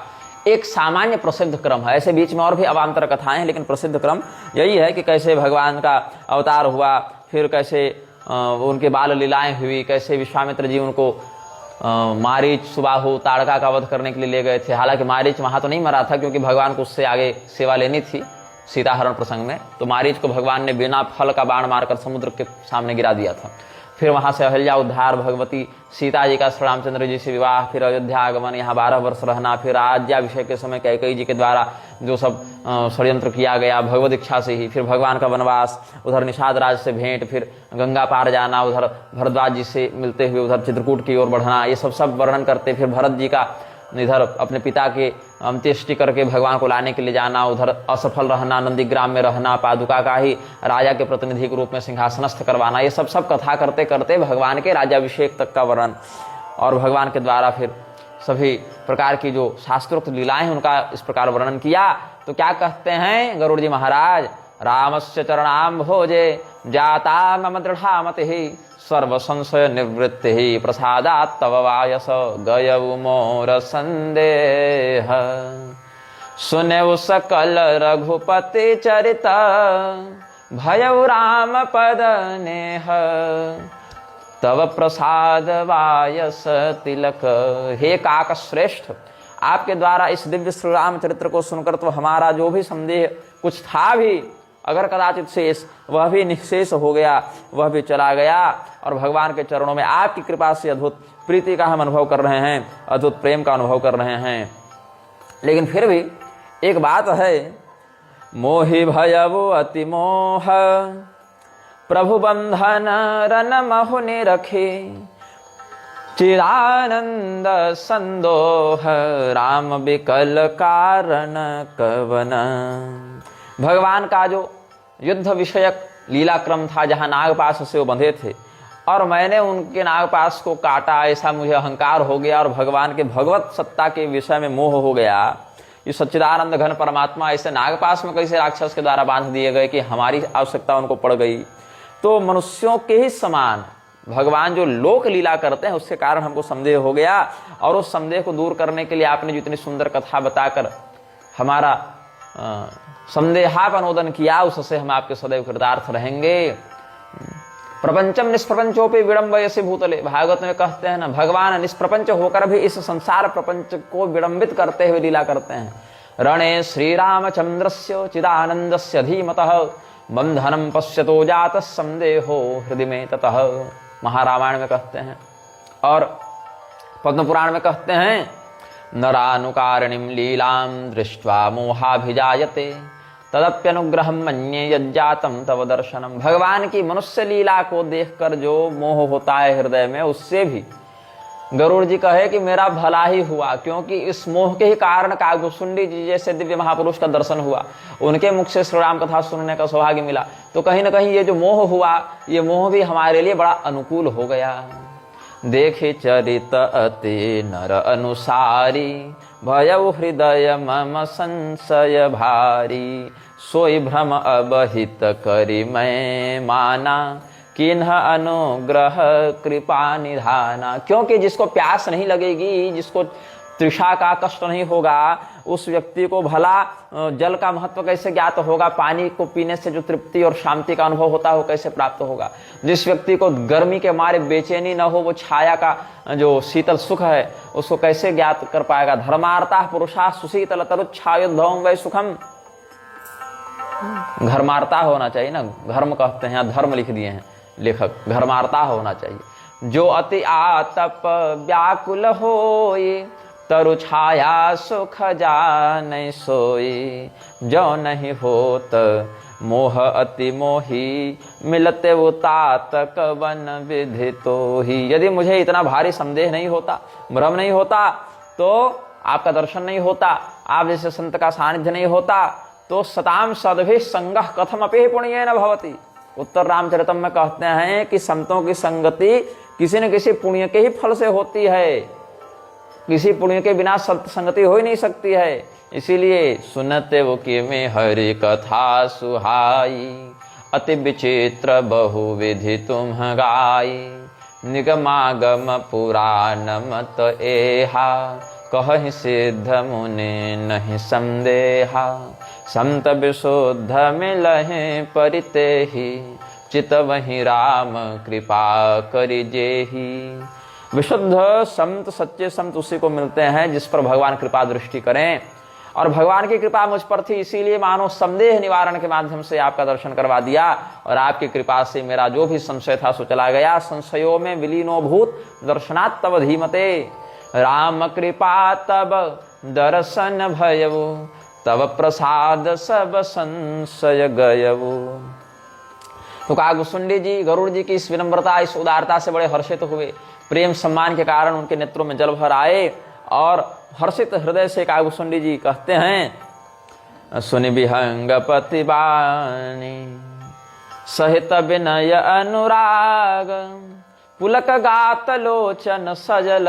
एक सामान्य प्रसिद्ध क्रम है। ऐसे बीच में और भी अवान्तर कथाएं हैं, लेकिन प्रसिद्ध क्रम यही है कि कैसे भगवान का अवतार हुआ, फिर कैसे उनके बाल लीलाएं हुई, कैसे विश्वामित्र जी उनको मारीच सुबाहु ताड़का का वध करने के लिए ले गए थे। हालांकि मारीच वहां तो नहीं मरा था क्योंकि भगवान को उससे आगे सेवा लेनी थी सीताहरण प्रसंग में, तो मारीच को भगवान ने बिना फल का बाण मारकर समुद्र के सामने गिरा दिया था। फिर वहां से अहिल्या उद्धार, भगवती सीता जी का श्री रामचंद्र जी से विवाह, फिर अयोध्या आगमन, यहाँ 12 वर्ष रहना, फिर राज्याभिषेक के समय कैकेयी जी के द्वारा जो सब षड्यंत्र किया गया भगवत इच्छा से ही, फिर भगवान का वनवास, उधर निषाद राज से भेंट, फिर गंगा पार जाना, उधर भरद्वाज जी से मिलते हुए उधर चित्रकूट की ओर बढ़ना, ये सब वर्णन करते। फिर भरत जी का इधर अपने पिता के अंत्येष्टि करके भगवान को लाने के लिए जाना, उधर असफल रहना, नंदीग्राम में रहना, पादुका का ही राजा के प्रतिनिधि के रूप में सिंहासनस्थ करवाना, ये सब कथा करते करते भगवान के राज्याभिषेक तक का वर्णन और भगवान के द्वारा फिर सभी प्रकार की जो शास्त्रोक्त लीलाएं हैं उनका इस प्रकार वर्णन किया। तो क्या कहते हैं गरुड़ जी महाराज, रामस्य चरणाम्भोजे जाता मम दृढ़ा मतिः सर्व संशय निवृत्ति ही प्रसादात् तव वायस गयउ मोर संदेह। सुनेउ सकल रघुपति चरित भयउ राम पद नेह तव प्रसाद वायस तिलक। हे काक श्रेष्ठ, आपके द्वारा इस दिव्य श्री राम चरित्र को सुनकर तो हमारा जो भी संदेह कुछ था भी अगर कदाचित शेष, वह भी निशेष हो गया, वह भी चला गया और भगवान के चरणों में आपकी कृपा से अद्भुत प्रीति का हम अनुभव कर रहे हैं, अद्भुत प्रेम का अनुभव कर रहे हैं। लेकिन फिर भी एक बात है, मोहि भयउ अति मोह प्रभु बंधन रन महुनि रखे चिदानंद संदोह राम विकल कारण कवन। भगवान का जो युद्ध विषयक लीलाक्रम था जहां नागपाश से वो बंधे थे और मैंने उनके नागपाश को काटा, ऐसा मुझे अहंकार हो गया और भगवान के भगवत सत्ता के विषय में मोह हो गया। ये सच्चिदानंद घन परमात्मा ऐसे नागपाश में कैसे राक्षस के द्वारा बांध दिए गए कि हमारी आवश्यकता उनको पड़ गई। तो मनुष्यों के ही समान भगवान जो लोक लीला करते हैं उसके कारण हमको संदेह हो गया और उस संदेह को दूर करने के लिए आपने जो इतनी सुंदर कथा बताकर हमारा संदेहापनोदन किया, उससे हम आपके सदैव कृतार्थ रहेंगे। प्रपंचम निष्प्रपंचोपि विडंबयसि भूतले, भागवत में कहते हैं ना, भगवान निष्प्रपंच होकर भी इस संसार प्रपंच को विडंबित करते हुए लीला करते हैं। रणे श्री रामचंद्रस्य चिदानंदस्य धीमतः बंधनम पश्यतो जातः संदेहो हृदय में ततः, महारामायण में कहते हैं। और पद्म पुराण में कहते हैं, नरानुकारिणीं लीलां दृष्ट्वा मोहाभिजायते तदप्यनुग्रहं मन्ये यज्जातं तव दर्शनम। भगवान की मनुष्य लीला को देखकर जो मोह होता है हृदय में, उससे भी गरुड़ जी कहे कि मेरा भला ही हुआ, क्योंकि इस मोह के ही कारण काकभुसुंडी जी जैसे दिव्य महापुरुष का दर्शन हुआ, उनके मुख से श्री राम कथा सुनने का सौभाग्य मिला। तो कहीं ना कहीं ये जो मोह हुआ, ये मोह भी हमारे लिए बड़ा अनुकूल हो गया। देखे चरित अति नर अनुसारी भयउ हृदय मम संशय भारी सोई भ्रम अबहित करी मैं माना किन्ह अनुग्रह कृपा निधाना। क्योंकि जिसको प्यास नहीं लगेगी, जिसको तृषा का कष्ट नहीं होगा, उस व्यक्ति को भला जल का महत्व कैसे ज्ञात होगा, पानी को पीने से जो तृप्ति और शांति का अनुभव होता है वो कैसे प्राप्त होगा। जिस व्यक्ति को गर्मी के मारे बेचैनी न हो, वो छाया का जो शीतल सुख है उसको कैसे ज्ञात कर पाएगा। धर्मार्ता पुरुषा सुशीतल तरुच्छायुद्धौम वै सुखम। धर्मार्ता होना चाहिए ना, धर्म कहते हैं, धर्म लिख दिए हैं लेखक, धर्मार्ता होना चाहिए। जो अति आतप व्याकुल होए तरु छाया सुख जाने सोई जो नहीं होत मोह अति मोही मिलते वो तात कवन विधि तो ही। यदि मुझे इतना भारी संदेह नहीं होता, भ्रम नहीं होता, तो आपका दर्शन नहीं होता, आप जैसे संत का सानिध्य नहीं होता, तो सताम सद्भि संगः कथम अपि पुण्य न भवति। उत्तर रामचरितम में कहते हैं कि संतों की संगति किसी न किसी पुण्य के ही फल से होती है, किसी पुण्य के बिना संगति हो ही नहीं सकती है। इसीलिए सुनते वो कि में हरि कथा सुहाई अति विचित्र बहुविधि तुम गाई निगमागम पुराण मत एहा कहि सिद्ध मुनि नहीं संदेहा संत विशुद्ध मिलहि परितेहि चित वही राम कृपा करि जेहि विशुद्ध संत, सच्चे संत उसी को मिलते हैं जिस पर भगवान कृपा दृष्टि करें। और भगवान की कृपा मुझ पर थी, इसीलिए मानो संदेह निवारण के माध्यम से आपका दर्शन करवा दिया, और आपकी कृपा से मेरा जो भी संशय था सो चला गया। संशयों में विलीनो भूत दर्शनात् तव धीमते, राम कृपा तब दर्शन भयवु, तब प्रसाद सब संशय गयवु। तो कागभूषुंडी जी गरुड़ जी की इस विनम्रता, इस उदारता से बड़े हर्षित हुए। प्रेम सम्मान के कारण उनके नेत्रों में जल भर आए, और हर्षित हृदय से कागभूषुंडी जी कहते हैं, सुनि विहंग पतिबानी सहित विनय अनुराग, पुलक गात लोचन सजल,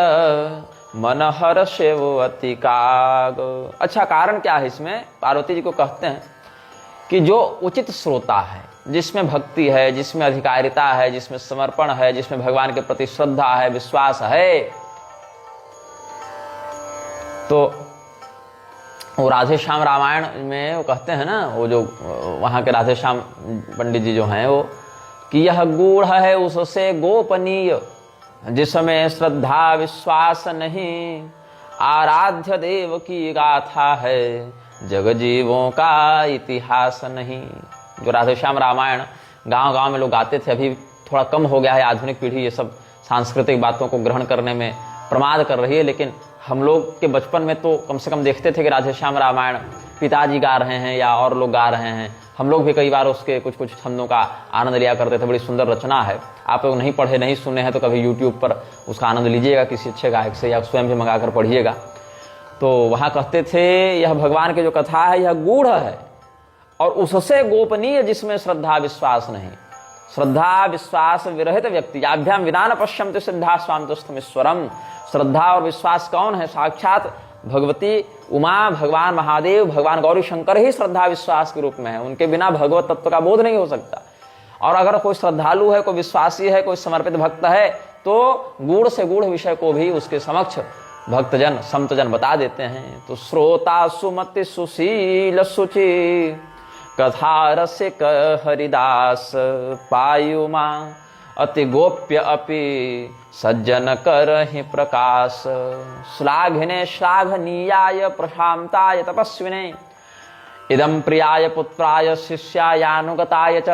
मन हर्षे वो अति काग। अच्छा, कारण क्या है इसमें? पार्वती जी को कहते हैं कि जो उचित श्रोता है, जिसमें भक्ति है, जिसमें अधिकारिता है, जिसमें समर्पण है, जिसमें भगवान के प्रति श्रद्धा है, विश्वास है, तो वो राधे श्याम रामायण में वो कहते हैं ना, वो जो वहाँ के राधे श्याम पंडित जी जो हैं वो, कि यह गूढ़ है उससे गोपनीय, जिसमें श्रद्धा विश्वास नहीं, आराध्य देव की गाथा है, जग जीवों का इतिहास नहीं। जो राधे श्याम रामायण गांव गांव में लोग गाते थे, अभी थोड़ा कम हो गया है, आधुनिक पीढ़ी ये सब सांस्कृतिक बातों को ग्रहण करने में प्रमाद कर रही है, लेकिन हम लोग के बचपन में तो कम से कम देखते थे कि राधे श्याम रामायण पिताजी गा रहे हैं या और लोग गा रहे हैं। हम लोग भी कई बार उसके कुछ कुछ छंदों का आनंद लिया करते थे। बड़ी सुंदर रचना है, आप लोग नहीं पढ़े नहीं सुने हैं तो कभी यूट्यूब पर उसका आनंद लीजिएगा किसी अच्छे गायक से, या स्वयं भी मंगा कर पढ़िएगा। तो वहाँ कहते थे यह भगवान की जो कथा है यह गूढ़ है और उससे गोपनीय, जिसमें श्रद्धा विश्वास नहीं। श्रद्धा विश्वास विरहित व्यक्ति आभ्याम विना न पश्यन्ति सिद्धा स्वान्तस्थमीश्वरम। श्रद्धा और विश्वास कौन है? साक्षात भगवती उमा, भगवान महादेव, भगवान गौरी शंकर ही श्रद्धा विश्वास के रूप में है। उनके बिना भगवत तत्व का बोध नहीं हो सकता। और अगर कोई श्रद्धालु है, कोई विश्वासी है, कोई समर्पित भक्त है, तो गूढ़ से गूढ़ विषय को भी उसके समक्ष भक्तजन संतजन बता देते हैं। तो श्रोता सुमति सुशील सुचि, कथा रसिक हरिदास पायुमा, अति गोप्य अपि सज्जन करहि प्रकाश। श्लाघिने श्लाघनीयाय प्रशांताय तपस्विने, इदं प्रियाय पुत्राय शिष्यायानुगताय च,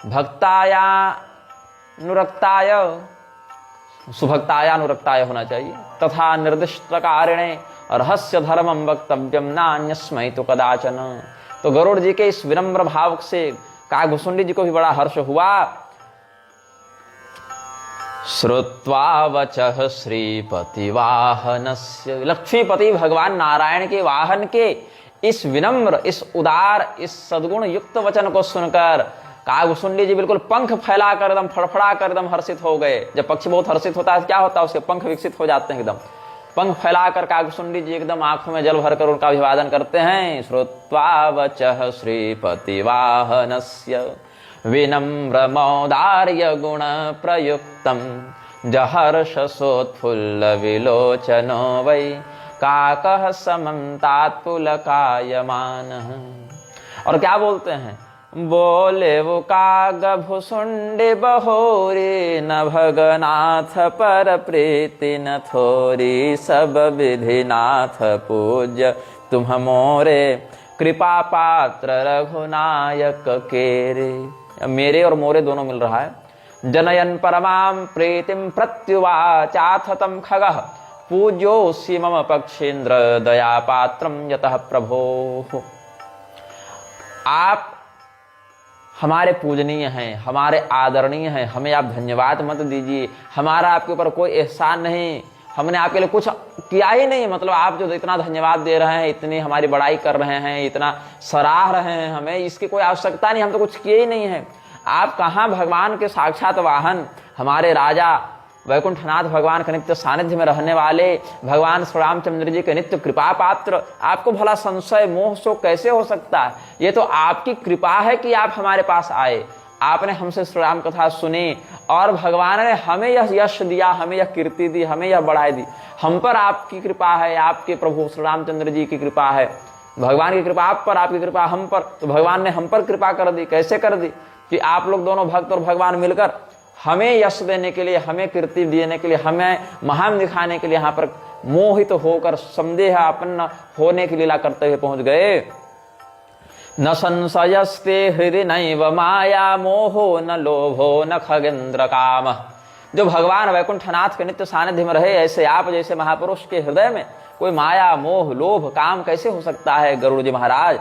भक्तायानुरक्ताय, सुभक्तायानुरक्ताय होना चाहिए, तथा निर्दिष्ट कारिणे रहस्य धर्मं वक्तव्यम नान्यस्मै तो कदाचन। तो गरुड़ जी के इस विनम्र भाव से कागभूषुंडी जी को भी बड़ा हर्ष हुआ। श्रुत्वा वचः श्रीपति वाहनस्य, लक्ष्मीपति भगवान नारायण के वाहन के इस विनम्र, इस उदार, इस सद्गुण युक्त वचन को सुनकर कागभूषुंडी जी बिल्कुल पंख फैलाकर एकदम फड़फड़ा कर एकदम हर्षित हो गए। जब पक्षी बहुत हर्षित होता है क्या होता है? उसके पंख विकसित हो जाते हैं एकदम। पंख फैलाकर कागभूषुंडी जी एकदम आंखों में जल भरकर उनका अभिवादन करते हैं। श्रुत्वा वचः श्रीपति वाहनस्य, विनम्र मौदार्य गुण प्रयुक्तम, जहर्षसोत्फुल्ल विलोचनो वै, काकः समन्तात् पुलकायमानः। और क्या बोलते हैं? बोले वो कागभूषुंडी बहोरी, न भगनाथ पर प्रीति न थोरी, सब विधिनाथ पूज्य तुम मोरे, कृपा पात्र रघुनायक केरे। मेरे और मोरे दोनों मिल रहा है। जनयन परमाम प्रीतिम प्रत्युवाचाथ तम खगः, पूज्योऽसि मम पक्षेन्द्र दया पात्रम यतः प्रभो। आप हमारे पूजनीय हैं, हमारे आदरणीय हैं, हमें आप धन्यवाद मत दीजिए। हमारा आपके ऊपर कोई एहसान नहीं, हमने आपके लिए कुछ किया ही नहीं। मतलब आप जो इतना धन्यवाद दे रहे हैं, इतनी हमारी बड़ाई कर रहे हैं, इतना सराह रहे हैं हमें, इसकी कोई आवश्यकता नहीं। हम तो कुछ किए ही नहीं है। आप कहाँ भगवान के साक्षात वाहन, हमारे राजा वैकुंठनाथ भगवान के नित्य सानिध्य में रहने वाले भगवान श्री रामचंद्र जी के नित्य कृपा पात्र, आपको भला संशय मोह शोक कैसे हो सकता है? ये तो आपकी कृपा है कि आप हमारे पास आए, आपने हमसे श्री राम कथा सुनी और भगवान ने हमें यह यश दिया, हमें यह कीर्ति दी, हमें यह बढ़ाई दी। हम पर आपकी कृपा है, आपके प्रभु श्री रामचंद्र जी की कृपा है। भगवान की कृपा आप पर, आपकी कृपा हम पर। तो भगवान ने हम पर कृपा कर दी। कैसे कर दी? कि आप लोग दोनों भक्त और भगवान मिलकर हमें यश देने के लिए, हमें कीर्ति देने के लिए, हमें महान दिखाने के लिए यहाँ पर मोहित होकर संदेह अपन्न होने की लीला करते हुए पहुंच गए। न संशयस्ते हृदय नैव माया मोहो न लोभो न खगेंद्र काम। जो भगवान वैकुंठनाथ के नित्य सानिध्य में रहे, ऐसे आप जैसे महापुरुष के हृदय में कोई माया मोह लोभ काम कैसे हो सकता है गरुड़ जी महाराज।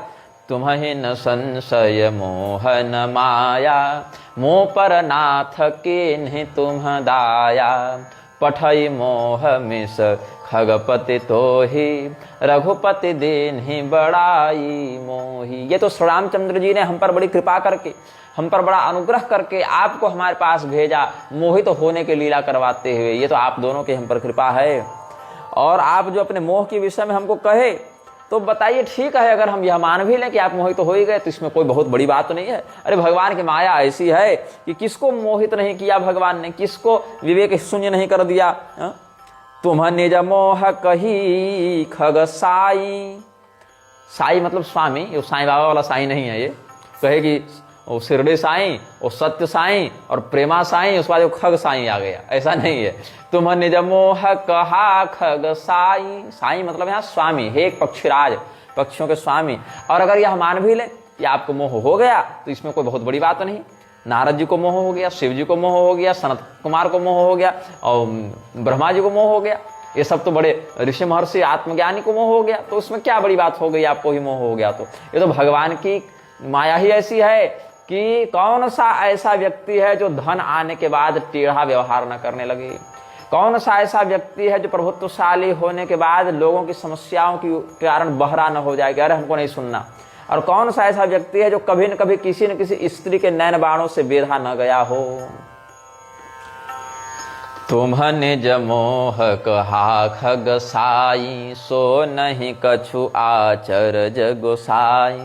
तुम्हें न संशय मोह न माया, मोह पर नाथ के नहीं तुम दाया। पठई मोह मिस खगपति तो ही, रघुपति दीन ही बड़ाई मोही। ये तो श्री रामचंद्र जी ने हम पर बड़ी कृपा करके, हम पर बड़ा अनुग्रह करके आपको हमारे पास भेजा, मोहित होने की लीला करवाते हुए। ये तो आप दोनों की हम पर कृपा है। और आप जो अपने मोह के विषय में हमको कहे तो बताइए, ठीक है, अगर हम यह मान भी लें कि आप मोहित तो हो ही गए तो इसमें कोई बहुत बड़ी बात तो नहीं है। अरे भगवान की माया ऐसी है कि किसको मोहित नहीं किया भगवान ने, किसको विवेक शून्य नहीं कर दिया। तुम निज मोह कही खग साई। साई मतलब स्वामी, ये साईं बाबा वाला साईं नहीं है। ये कहे कि वो शिरडी साईं, वो सत्य साईं और प्रेमा साईं, उसके बाद वो खग साईं आ गया, ऐसा नहीं है। तुम निज मोह कहा खग साई। साईं मतलब यहाँ स्वामी, हे पक्षीराज, पक्षियों के स्वामी। और अगर यह मान भी ले कि आपको मोह हो गया तो इसमें कोई बहुत बड़ी बात नहीं। नारद जी को मोह हो गया, शिव जी को मोह हो गया, सनत कुमार को मोह हो गया और ब्रह्मा जी को मोह हो गया, ये सब तो बड़े ऋषि महर्षि आत्मज्ञानी को मोह हो गया, तो उसमें क्या बड़ी बात हो गई, आपको ही मोह हो गया। तो ये तो भगवान की माया ही ऐसी है कि कौन सा ऐसा व्यक्ति है जो धन आने के बाद टेढ़ा व्यवहार न करने लगे। कौन सा ऐसा व्यक्ति है जो प्रभुत्वशाली होने के बाद लोगों की समस्याओं के कारण बहरा न हो जाएगा, अरे हमको नहीं सुनना। और कौन सा ऐसा व्यक्ति है जो कभी न कभी किसी न किसी स्त्री के नैन बाणों से बेधा न गया हो। तुम निज मोह कहा खग साई, सो नहीं कछु आचरज गोसाई।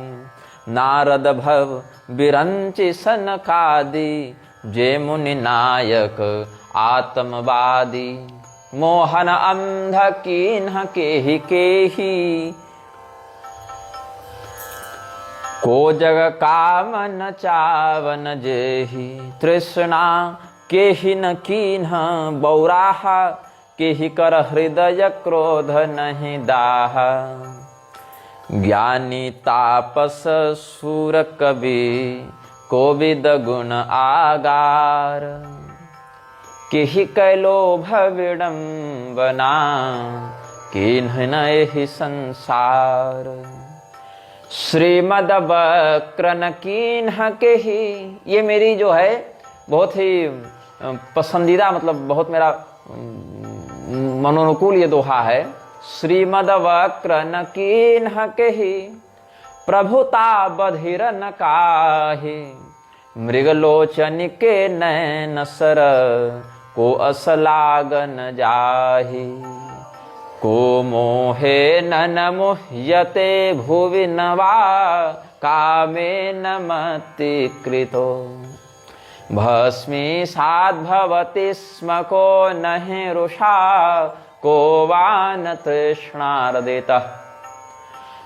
नारद भव बिरंचि सनकादि, जे मुनि नायक आत्मवादी। मोहन अंध कीन्ह केहि केहि, को जग कामन चावन जेहि। तृष्णा केहि न कीन्ह बौराहा, केहि कर हृदय क्रोध नहीं दाहा। ज्ञानी तापस सूर कवि, कोविद गुण आगार। केहि कैलोभ विडम्बना, किन्ह नहि संसार। श्रीमद वक्रन किन्ह केहि, ये मेरी जो है बहुत ही पसंदीदा, मतलब बहुत मेरा मनोनुकूल ये दोहा है। श्रीमद वक्रन किन्ह केहि, प्रभुता बधिर न काहि। मृगलोचन के नैन सर, को असलागन जाहि। को मोहे नन मुह्यते भुवि नवा, कामे न मति कृतो। भस्मी साद्भवति स्म को नहि रुषा, को वान तृष्णार्दितः।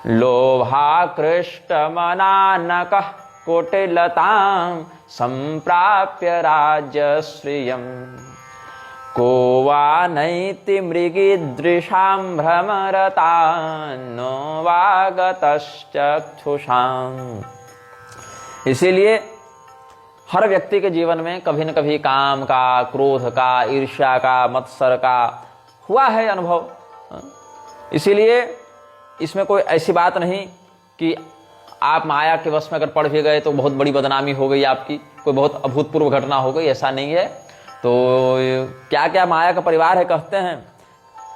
लोभाकृष्ट मनानकः कोटिलतां, सम्प्राप्य राज्यश्रियम्। को वा नैति मृगीदृशां भ्रमरतान्नो वागतश्चक्षुषाम्। इसीलिए हर व्यक्ति के जीवन में कभी न कभी काम का, क्रोध का, ईर्ष्या का, मत्सर का हुआ है अनुभव। इसीलिए इसमें कोई ऐसी बात नहीं कि आप माया के वश में अगर पड़ भी गए तो बहुत बड़ी बदनामी हो गई आपकी, कोई बहुत अभूतपूर्व घटना हो गई, ऐसा नहीं है। तो क्या क्या माया का परिवार है कहते हैं।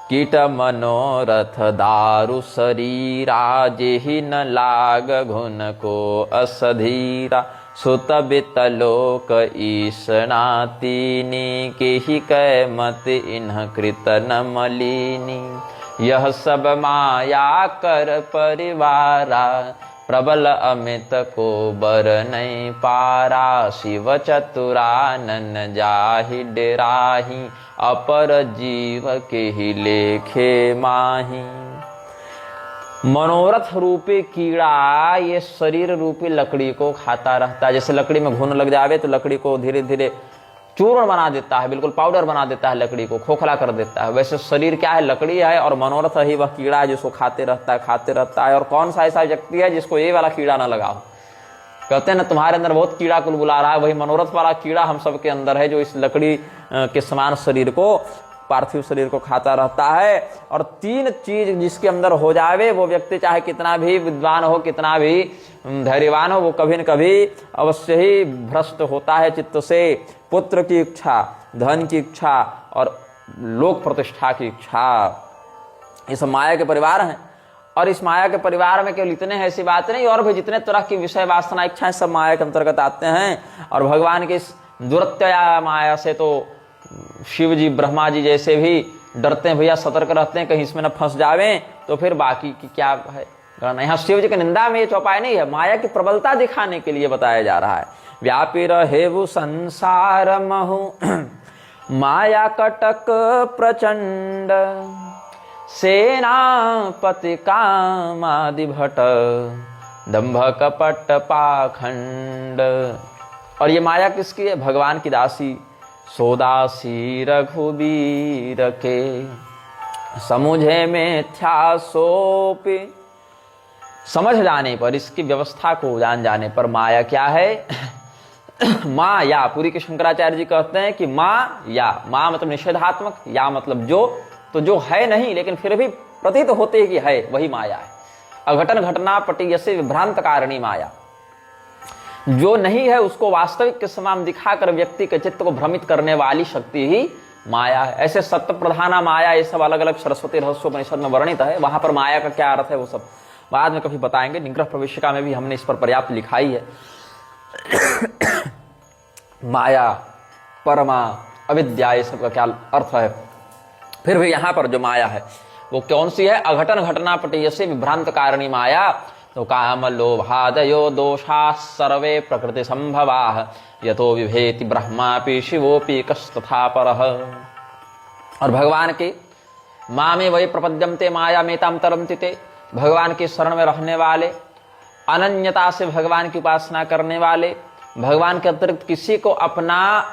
कीट मनोरथ दारु शरीरा, जेहि न लाग घुन को असधीरा। सुत बितलोक ईशनातीनी, केहि कै मत इन्ह कृत न मलिनी। यह सब माया कर परिवारा, प्रबल अमित को बर नहीं पारा। शिव चतुरानन जाहि डेराही, अपर जीव के ही लेखे माही। मनोरथ रूपी कीड़ा ये शरीर रूपी लकड़ी को खाता रहता है। जैसे लकड़ी में घुन लग जावे तो लकड़ी को धीरे धीरे चूर्ण बना देता है, बिल्कुल पाउडर बना देता है, लकड़ी को खोखला कर देता है। वैसे शरीर क्या है, लकड़ी है, और मनोरथ ही वह कीड़ा है जिसको खाते रहता है। और कौन सा ऐसा व्यक्ति है जिसको ये वाला कीड़ा ना लगा हो? कहते हैं ना, तुम्हारे अंदर बहुत कीड़ा कुलबुला रहा है, वही मनोरथ वाला कीड़ा हम सबके अंदर है, जो इस लकड़ी के समान शरीर को, पार्थिव शरीर को खाता रहता है। और 3 चीज जिसके अंदर हो जावे, वो व्यक्ति चाहे कितना भी विद्वान हो, कितना भी धैर्यवान हो, वो कभी न कभी अवश्य ही भ्रष्ट होता है चित्त से। पुत्र की इच्छा, धन की इच्छा और लोक प्रतिष्ठा की इच्छा, ये सब माया के परिवार हैं। और इस माया के परिवार में केवल इतने हैं ऐसी बात नहीं, और भी जितने तरह की विषय वासना इच्छाएं सब माया के अंतर्गत आते हैं। और भगवान की इस दुरत्या माया से तो शिव जी, ब्रह्मा जी जैसे भी डरते हैं, भैया सतर्क रहते हैं कहीं इसमें न फंस जावे, तो फिर बाकी की क्या है गणना। यहाँ शिव जी की निंदा में ये चौपाई नहीं है, माया की प्रबलता दिखाने के लिए बताया जा रहा है। व्यापी रहे वो संसार महु माया कटक प्रचंड, सेनापति कामादि भट दंभ कपट पाखंड। और ये माया किसकी है? भगवान की दासी। सोदासी रघुबीर के समुझे में थ्या सोपी। समझ जाने पर, इसकी व्यवस्था को जान जाने पर माया क्या है? माँ या, पूरी के शंकराचार्य जी कहते हैं कि माँ या, माँ मतलब निषेधात्मक, या मतलब जो, तो जो है नहीं लेकिन फिर भी प्रतीत होते कि है, वही माया है। अघटन घटना पटीयसे विभ्रांत कारिणी माया। जो नहीं है उसको वास्तविक के समान दिखाकर व्यक्ति के चित्त को भ्रमित करने वाली शक्ति ही माया है। ऐसे सत्य प्रधाना माया, ये सब अलग अलग सरस्वती रहस्योपनिषद में वर्णित है। वहां पर माया का क्या अर्थ है वो सब बाद में कभी बताएंगे। निग्रह प्रवेशिका में भी हमने इस पर पर्याप्त लिखाई है। माया, परमा, अविद्या, ये सब का क्या अर्थ है। फिर भी यहाँ पर जो माया है वो कौन सी है? अघटन घटना पटीयसे विभ्रांत कारिणी माया। तो काम लोभादयो दोषा सर्वे प्रकृति संभवा, यतो विभेति ब्रह्मापि शिवोपि कस्तथा परः। और भगवान के माँ में वही प्रपद्यन्ते माया मेताम तरन्ति ते, भगवान के शरण में रहने वाले, अनन्यता से भगवान की उपासना करने वाले, भगवान के अतिरिक्त किसी को अपना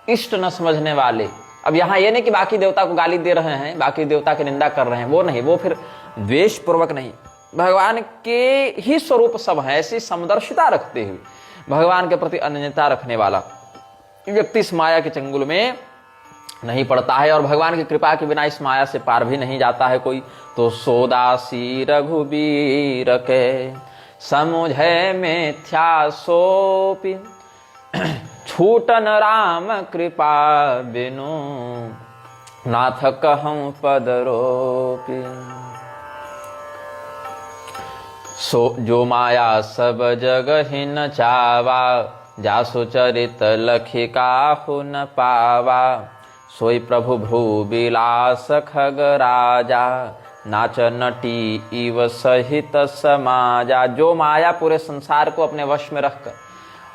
इष्ट न समझने वाले। अब यहाँ ये नहीं कि बाकी देवता को गाली दे रहे हैं, बाकी देवता की निंदा कर रहे हैं, वो नहीं, वो फिर द्वेष पूर्वक नहीं, भगवान के ही स्वरूप सब है, ऐसी समदर्शिता रखते हुए भगवान के प्रति अनन्यता रखने वाला व्यक्ति इस माया के चंगुल में नहीं पड़ता है। और भगवान की कृपा के बिना इस माया से पार भी नहीं जाता है कोई। तो सोदासी रघुबीर के समुझे मिथ्या सोपि, छूटन राम कृपा बिनु नाथ कहूं पदरोपि। सो जो माया सब जग ही न चावा, जासु चरित लखिका हु न पावा, सोई प्रभु भ्रू विलास खग राजा, नाच नटी इव सहित समाजा। जो माया पूरे संसार को अपने वश में रखकर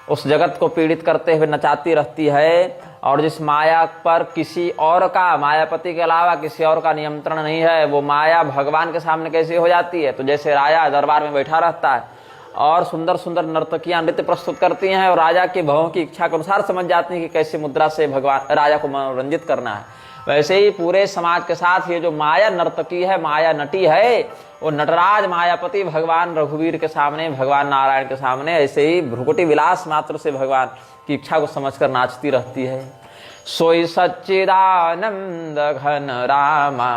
उस जगत को पीड़ित करते हुए नचाती रहती है, और जिस माया पर किसी और का, मायापति के अलावा किसी और का नियंत्रण नहीं है, वो माया भगवान के सामने कैसे हो जाती है? तो जैसे राजा दरबार में बैठा रहता है और सुंदर सुंदर नर्तकियां नृत्य प्रस्तुत करती हैं, और राजा के भवों की इच्छा के अनुसार समझ जाती हैं कि कैसे मुद्रा से भगवान राजा को मनोरंजित करना है। वैसे ही पूरे समाज के साथ ये जो माया नर्तकी है, माया नटी है, वो नटराज मायापति भगवान रघुवीर के सामने, भगवान नारायण के सामने ऐसे ही भ्रुकुटी विलास मात्र से भगवान की इच्छा को समझकर नाचती रहती है। सोई सच्चिदानंद घन रामा,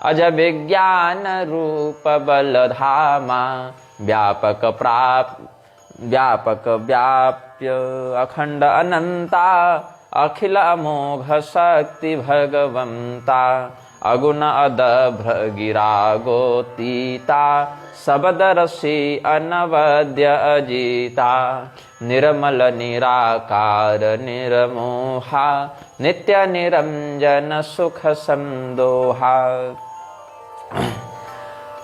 अज विज्ञान रूप बल धामा, व्यापक व्याप्य अखंड अनंता, अखिल अमोघ शक्ति भगवंता, अगुण अदभ्र गिरा गोतीता, सबद रसी अनवद्य अजीता, निर्मल निराकार निर्मोहा, नित्य निरंजन सुख संदोहा।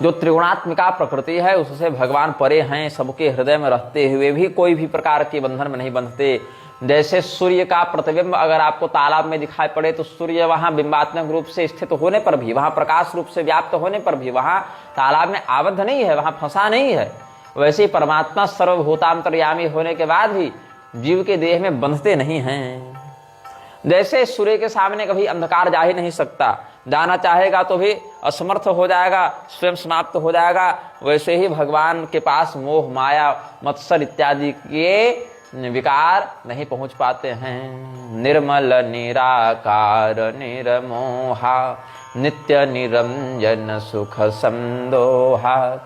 जो त्रिगुणात्मिका प्रकृति है उससे भगवान परे हैं, सबके हृदय में रहते हुए भी कोई भी प्रकार के बंधन में नहीं बंधते। जैसे सूर्य का प्रतिबिंब अगर आपको तालाब में दिखाई पड़े तो सूर्य वहां बिंबात्मक रूप से स्थित होने पर भी, वहां प्रकाश रूप से व्याप्त होने पर भी वहां तालाब में आबद्ध नहीं है, वहां फंसा नहीं है। वैसे ही परमात्मा सर्वभूतांतर्यामी होने के बाद भी जीव के देह में बंधते नहीं हैं। जैसे सूर्य के सामने कभी अंधकार जा ही नहीं सकता, जाना चाहेगा तो भी असमर्थ हो जाएगा, स्वयं समाप्त हो जाएगा, वैसे ही भगवान के पास मोह माया मत्सर इत्यादि के विकार नहीं पहुंच पाते हैं। निर्मल निराकार निर्मोहा नित्य निरंजन सुख संदोहा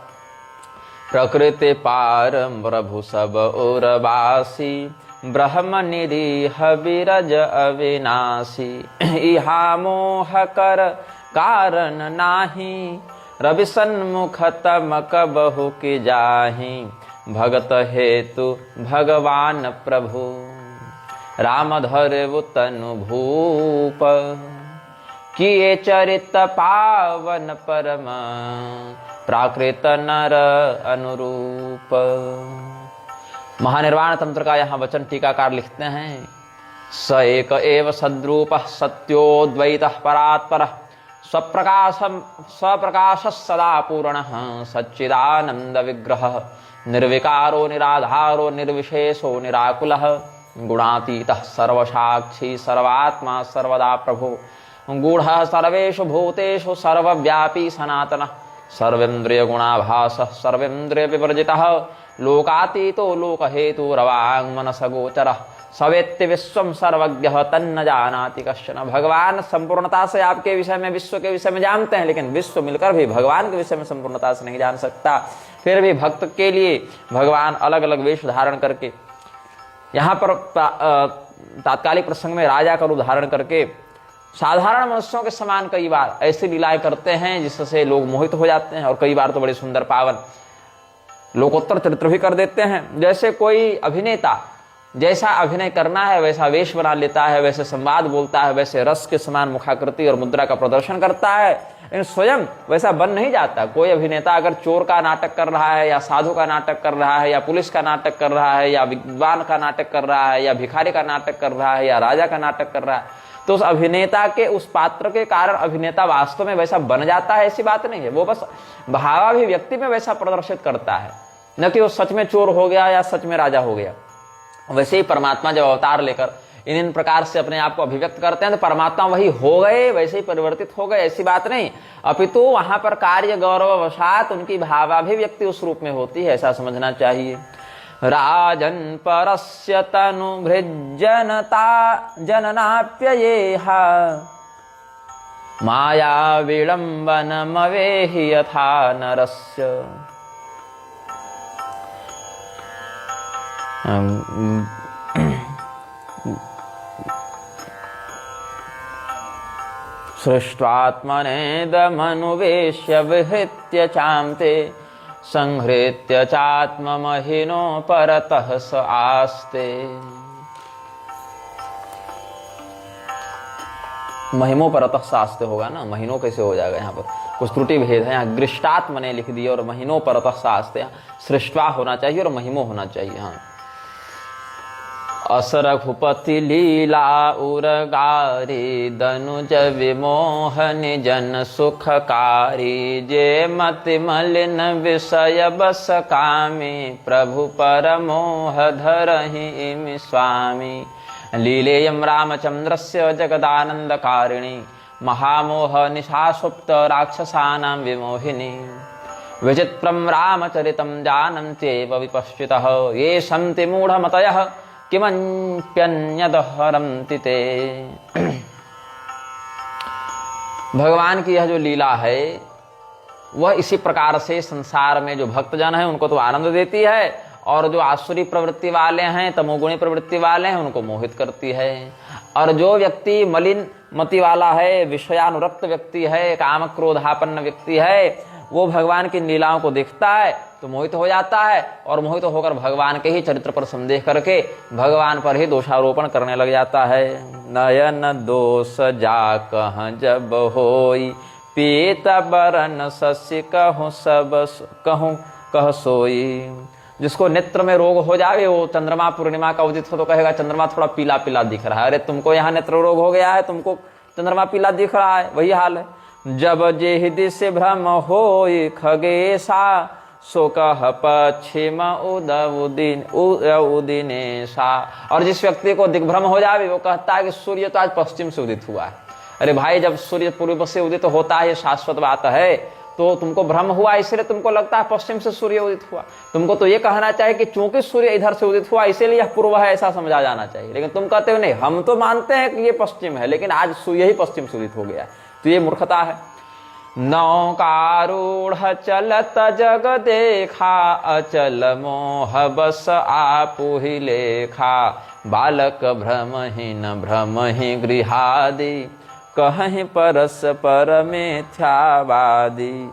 प्रकृति पार प्रभु सब उर्वासी ब्रह्म निरीह विरज अविनाशी इहा मोह कर कारण नाही रवि सन्मुख तमक बहु की जाही भगत हेतु भगवान प्रभु राम धरवु तनु भूप किए चरित पावन परम प्राकृत नर अनुरूप। महानिर्वाण तंत्र का यहाँ वचन टीकाकार लिखते हैं, स एक एव सद्रूप सत्योद्वैत परात्पर स्वप्रकाश सदा पूर्ण सच्चिदानंद विग्रह निर्विकारो निराधारो निर्विशेषो निराकुलः गुणातीतः सर्वसाक्षी सर्वात्मा सर्वदा प्रभु गूढ़ः सर्वेषु भूतेषु सर्वव्यापी सनातनः सर्वेन्द्रिय गुणाभासः सर्वेन्द्रिय विवर्जितः लोकातीतो लोकहेतुरवाङ् मनसगोचरः सवेत्ति विश्वं सर्वज्ञः तन्न जानाति कश्चन। भगवान संपूर्णता से आपके विषय में विश्व के विषय में जानते हैं, लेकिन विश्व मिलकर भी भगवान के विषय में संपूर्णता से नहीं जान सकता। फिर भी भक्त के लिए भगवान अलग अलग वेश धारण करके, यहाँ पर तात्कालिक प्रसंग में राजा का रूप धारण करके साधारण मनुष्यों के समान कई बार ऐसी लीलाएं करते हैं जिससे लोग मोहित हो जाते हैं, और कई बार तो बड़े सुंदर पावन लोकोत्तर चरित्र भी कर देते हैं। जैसे कोई अभिनेता जैसा अभिनय करना है वैसा वेश बना लेता है, वैसे संवाद बोलता है, वैसे रस के समान मुखाकृति और मुद्रा का प्रदर्शन करता है, लेकिन स्वयं वैसा बन नहीं जाता। कोई अभिनेता अगर चोर का नाटक कर रहा है या साधु का नाटक कर रहा है या पुलिस का नाटक कर रहा है या विद्वान का नाटक कर रहा है या भिखारी का नाटक कर रहा है या राजा का नाटक कर रहा है, तो उस अभिनेता के उस पात्र के कारण अभिनेता वास्तव में वैसा बन जाता है, ऐसी बात नहीं है। वो बस भावाभिव्यक्ति में वैसा प्रदर्शित करता है, न कि वो सच में चोर हो गया या सच में राजा हो गया। वैसे ही परमात्मा जब अवतार लेकर इन प्रकार से अपने आप को अभिव्यक्त करते हैं तो परमात्मा वही हो गए, वैसे ही परिवर्तित हो गए, ऐसी बात नहीं। अपितु वहां पर कार्य गौरववशात उनकी भावाभिव्यक्ति उस रूप में होती है, ऐसा समझना चाहिए। राजन परस्य तनु भृज्जनता जननाप्ययेहा माया विडम्बनमवेहि यथा नरस्य। सृष्ट्वात्मनेदमनुवेश्य विहृत्य चान्ते संहृत्य चात्ममहिनो परतः स आस्ते। महिमो परतः स आस्ते होगा ना, महीनों कैसे हो जाएगा, यहाँ पर कुछ त्रुटि भेद है। यहाँ गृष्टात्म ने लिख दिया और महीनों परतः स आस्ते, सृष्ट्वा होना चाहिए और महिमो होना चाहिए। हाँ, अस रघुपति लीला उरगारी दनुज विमोहन जन सुखकारी जे मति मलिन विषय बस कामी प्रभु परमोह धरहि इमि स्वामी। लीलेयं रामचंद्रस्य जगदानंदकारिणी महामोह निशासुप्त राक्षसानां विमोहिनी। विचित्रं रामचरितं जानन्त्येव विपश्चितः ये सन्ति मूढमतयः किमन्यदहरन्ति ते। भगवान की यह जो लीला है वह इसी प्रकार से संसार में जो भक्तजन है उनको तो आनंद देती है, और जो आसुरी प्रवृत्ति वाले हैं, तमोगुणी प्रवृत्ति वाले हैं, उनको मोहित करती है। और जो व्यक्ति मलिन मति वाला है, विषयानुरक्त व्यक्ति है, काम क्रोधापन्न व्यक्ति है, वो भगवान की लीलाओं को देखता है तो मोहित हो जाता है, और मोहित होकर भगवान के ही चरित्र पर संदेह करके भगवान पर ही दोषारोपण करने लग जाता है। नयन दोष जा कह जब होई पीत बरन शशि कहूँ सब कहूँ कह सोई। जिसको नेत्र में रोग हो जाए, वो चंद्रमा पूर्णिमा का उदित हो तो कहेगा चंद्रमा थोड़ा पीला पीला दिख रहा है। अरे तुमको यहाँ नेत्र रोग हो गया है, तुमको चंद्रमा पीला दिख रहा है, वही हाल है। जब जेहि दिस भ्रम होई खगेशा सो कह पश्चिम उदिने सा। और जिस व्यक्ति को दिग्भ्रम हो जाए वो कहता है कि सूर्य तो आज पश्चिम से उदित हुआ है। अरे भाई, जब सूर्य पूर्व से उदित होता है, ये शाश्वत बात है, तो तुमको भ्रम हुआ इसलिए तुमको लगता है पश्चिम से सूर्य उदित हुआ। तुमको तो ये कहना चाहिए कि चूंकि सूर्य इधर से उदित हुआ इसीलिए यह पूर्व है, ऐसा समझा जाना चाहिए। लेकिन तुम कहते हो नहीं, हम तो मानते हैं कि ये पश्चिम है, लेकिन आज सूर्य ही पश्चिम से उदित हो गया। तो ये मूर्खता है। नौकारूढ़ चलत जग देखा, अचल मोह बस आपु ही लेखा। बालक भ्रमहीन भ्रम ही गृहादि, कहीं परस्पर मिथ्यावादी।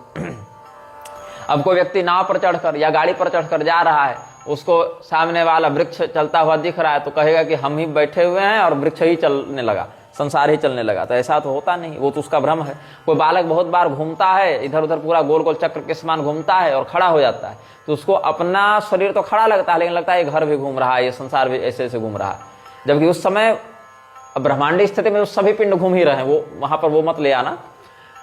अब कोई व्यक्ति नाव पर चढ़कर या गाड़ी पर चढ़कर जा रहा है, उसको सामने वाला वृक्ष चलता हुआ दिख रहा है, तो कहेगा कि हम ही बैठे हुए हैं और वृक्ष ही चलने लगा, संसार ही चलने लगा। तो ऐसा तो होता नहीं, वो तो उसका भ्रम है। कोई बालक बहुत बार घूमता है, इधर उधर पूरा गोल गोल चक्र के समान घूमता है और खड़ा हो जाता है, तो उसको अपना शरीर तो खड़ा लगता है, लेकिन लगता है ये घर भी घूम रहा है, ये संसार भी ऐसे ऐसे घूम रहा है। जबकि उस समय ब्रह्मांडी स्थिति में सभी पिंड घूम ही रहे हैं, वो वहां पर वो मत ले आना।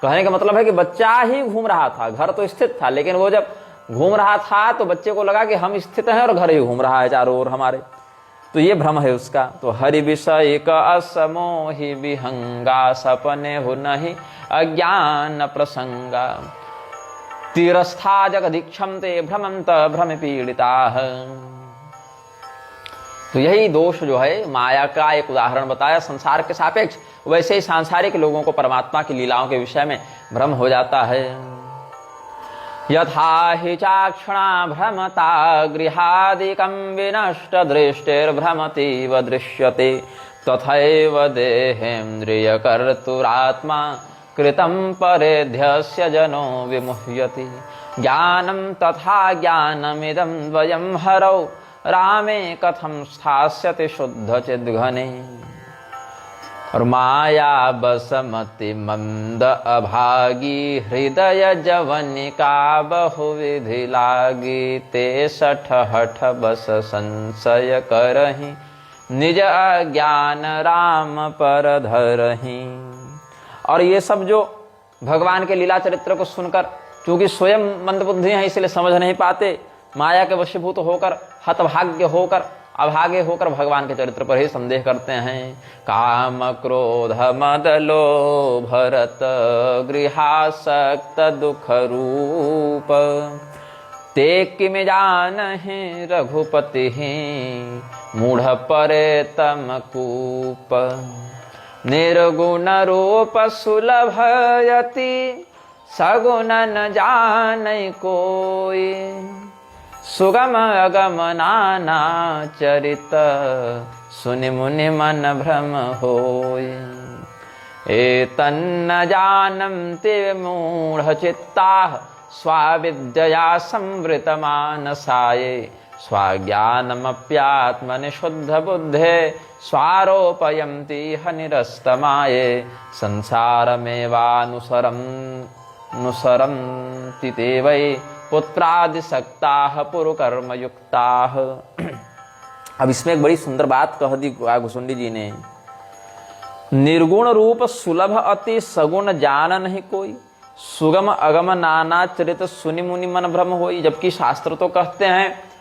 कहने का मतलब है कि बच्चा ही घूम रहा था, घर तो स्थित था, लेकिन वो जब घूम रहा था तो बच्चे को लगा कि हम स्थित हैं और घर ही घूम रहा है चारों ओर हमारे। तो ये भ्रम है उसका। तो हरि विषय का असमोहि विहंगा, सपने हो नहीं अज्ञान प्रसंगा। तीरस्था जगदीक्षम ते भ्रमंत भ्रम पीड़िता। तो यही दोष जो है, माया का एक उदाहरण बताया संसार के सापेक्ष। वैसे ही सांसारिक लोगों को परमात्मा की लीलाओं के विषय में भ्रम हो जाता है। यथा हि चाक्षणा भ्रमता गृहादिकं विनष्ट दृष्टिर्भ्रमतीव दृश्यते, तथैव देहेन्द्रिय कर्तुरात्मा कृतं परेध्यस्य जनो विमुह्यति। ज्ञानं तथा ज्ञानमिदं द्वयं हरौ, रामे कथम स्थास्यति शुद्ध चिद्घने। और माया बसमति मंद अभागी, हृदय जवनिका बहुविधि लागी। ते सठ हठ बस संशय करही, निज अज्ञान राम पर धरही। और ये सब जो भगवान के लीला चरित्र को सुनकर, चूंकि स्वयं मंदबुद्धि हैं इसलिए समझ नहीं पाते, माया के वशीभूत होकर, हतभाग्य होकर, अभागे होकर भगवान के चरित्र पर ही संदेह करते हैं। काम क्रोध मद लोभ भरत गृहासक्त दुख रूप, ते किम जानहि रघुपति मूढ़ परे तम कूप। निर्गुण रूप सुलभ यति, सगुण न जानै कोई। सुगम अगम नाना चरित, सुनि मुनि मन भ्रम होय। एतन्न जानन्ति मूढ़ चित्ताः, स्वाविद्यया संवृत मानसाये। स्वाज्ञानमप्यात्मनि शुद्ध बुद्धे, स्वारोपयन्ति हनिरस्तमाये। संसारमेवानुसरन्ति ते वै, पुत्रादिसक्ताः पुरुकर्मयुक्ताः। अब इसमें एक बड़ी सुंदर बात कह दी घुसुंडी जी ने। निर्गुण रूप सुलभ अति, सगुण जान नहीं कोई। सुगम अगम नाना चरित, सुनि मुनि मन भ्रम होई। जबकि शास्त्र तो कहते हैं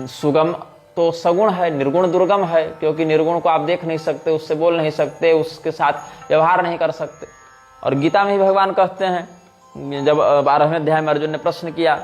सुगम तो सगुण है, निर्गुण दुर्गम है, क्योंकि निर्गुण को आप देख नहीं सकते, उससे बोल नहीं सकते, उसके साथ व्यवहार नहीं कर सकते। और गीता में ही भगवान कहते हैं, जब 12वें अध्याय में अर्जुन ने प्रश्न किया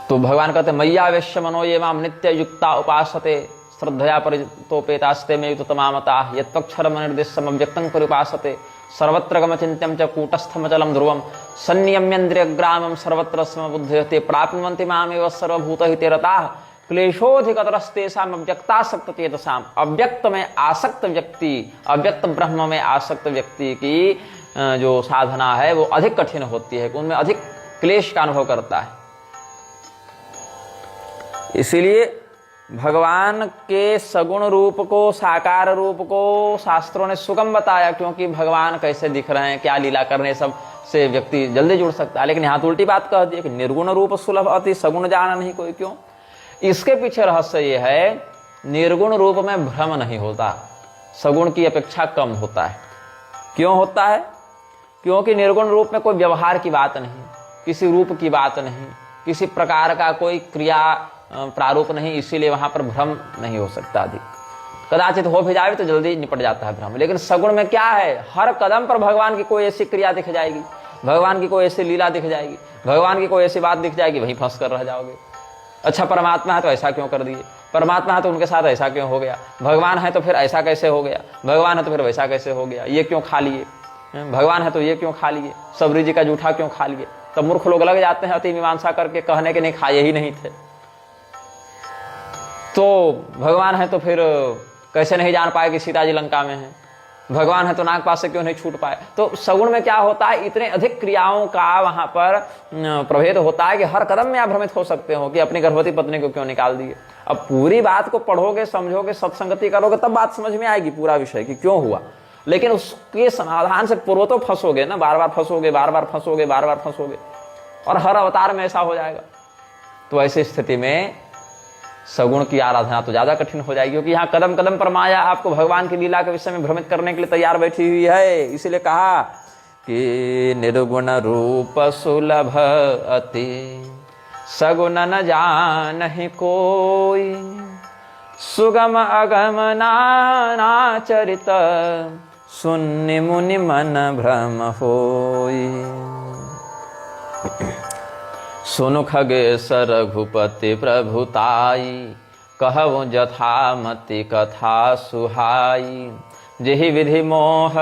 तो भगवान कहते हैं मय्यावेश्य मनो ये माम नित्य युक्ता उपासते, श्रद्धया परितोपेतास्ते में युक्त तमामता। यत्पक्षरम निर्दिष्टम अव्यक्तं परिपासते, सर्वत्र गमचिन्त्यं च कूटस्थम चलम ध्रुवम। संयम्येन्द्रियग्रामं सर्वत्र समबुद्धयते, प्राप्नुवन्ति मामेव सर्वभूतहिते रताः। क्लेशोऽधिकतरस्तेषाम् अव्यक्तासक्तचेतसाम्। अव्यक्त में आसक्त व्यक्ति, अव्यक्त ब्रह्म में आसक्त व्यक्ति की जो साधना है वो अधिक कठिन होती है, उनमें अधिक क्लेश का अनुभव करता है। इसीलिए भगवान के सगुण रूप को, साकार रूप को शास्त्रों ने सुगम बताया, क्योंकि भगवान कैसे दिख रहे हैं, क्या लीला करने, सब से व्यक्ति जल्दी जुड़ सकता है। लेकिन यहाँ तो उल्टी बात कह दी कि निर्गुण रूप सुलभ अति, सगुण जाना नहीं कोई। क्यों? इसके पीछे रहस्य ये है, निर्गुण रूप में भ्रम नहीं होता, सगुण की अपेक्षा कम होता है। क्यों होता है? क्योंकि निर्गुण रूप में कोई व्यवहार की बात नहीं, किसी रूप की बात नहीं, किसी प्रकार का कोई क्रिया प्रारूप नहीं, इसीलिए वहां पर भ्रम नहीं हो सकता अधिक। कदाचित हो भी जाए तो जल्दी निपट जाता है भ्रम। लेकिन सगुण में क्या है, हर कदम पर भगवान की कोई ऐसी क्रिया दिख जाएगी, भगवान की कोई ऐसी लीला दिख जाएगी, भगवान की कोई ऐसी बात दिख जाएगी, वहीं फंस कर रह जाओगे। अच्छा परमात्मा है तो ऐसा क्यों कर दिए, परमात्मा है तो उनके साथ ऐसा क्यों हो गया, भगवान है तो फिर ऐसा कैसे हो गया, भगवान है तो फिर वैसा कैसे हो गया, ये क्यों खा लिए, भगवान है तो ये क्यों खा लिए, सबरी जी का जूठा क्यों खा लिए। तब मूर्ख लोग लग जाते हैं अति मीमांसा करके कहने के नहीं खाए ही नहीं थे। तो भगवान है तो फिर कैसे नहीं जान पाए कि सीता जी लंका में है, भगवान है तो नागपाश से क्यों नहीं छूट पाए। तो सगुण में क्या होता है, इतने अधिक क्रियाओं का वहां पर प्रभेद होता है कि हर कदम में आप भ्रमित हो सकते हो कि अपनी गर्भवती पत्नी को क्यों निकाल दिए। अब पूरी बात को पढ़ोगे, समझोगे, सत्संगति करोगे, तब बात समझ में आएगी पूरा विषय कि क्यों हुआ। लेकिन उसके समाधान से पूर्व तो फंसोगे ना, बार बार फंसोगे, बार बार फंसोगे, बार बार फंसोगे, और हर अवतार में ऐसा हो जाएगा। तो ऐसी स्थिति में सगुण की आराधना तो ज्यादा कठिन हो जाएगी, क्योंकि यहाँ कदम कदम पर माया आपको भगवान की लीला के विषय में भ्रमित करने के लिए तैयार बैठी हुई है। इसीलिए कहा कि निर्गुण रूप सुलभ अति सगुण न जानहि कोई, सुगम अगम नाना चरित सुन्नि मुनि मन भ्रम होई। सुनु खगेश्वर रघुपति प्रभुताई, कहु जथामति कथा सुहाई। जेहि विधि मोह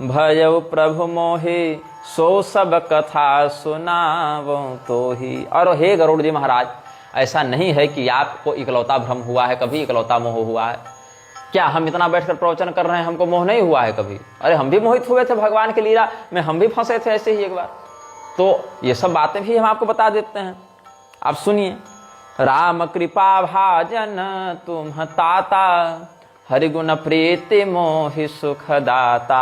भयउ प्रभु मोहि, सो सब कथा सुनावो तोहि। और हे गरुड़ जी महाराज, ऐसा नहीं है कि आपको इकलौता भ्रम हुआ है, कभी इकलौता मोह हुआ है क्या? हम इतना बैठकर प्रवचन कर रहे हैं, हमको मोह नहीं हुआ है कभी? अरे हम भी मोहित हुए थे भगवान की लीला में, हम भी फंसे थे ऐसे ही एक बार। तो ये सब बातें भी हम आपको बता देते हैं, आप सुनिए। राम कृपा भाजन तुम ताता, हरिगुण प्रीति मोहि सुख दाता।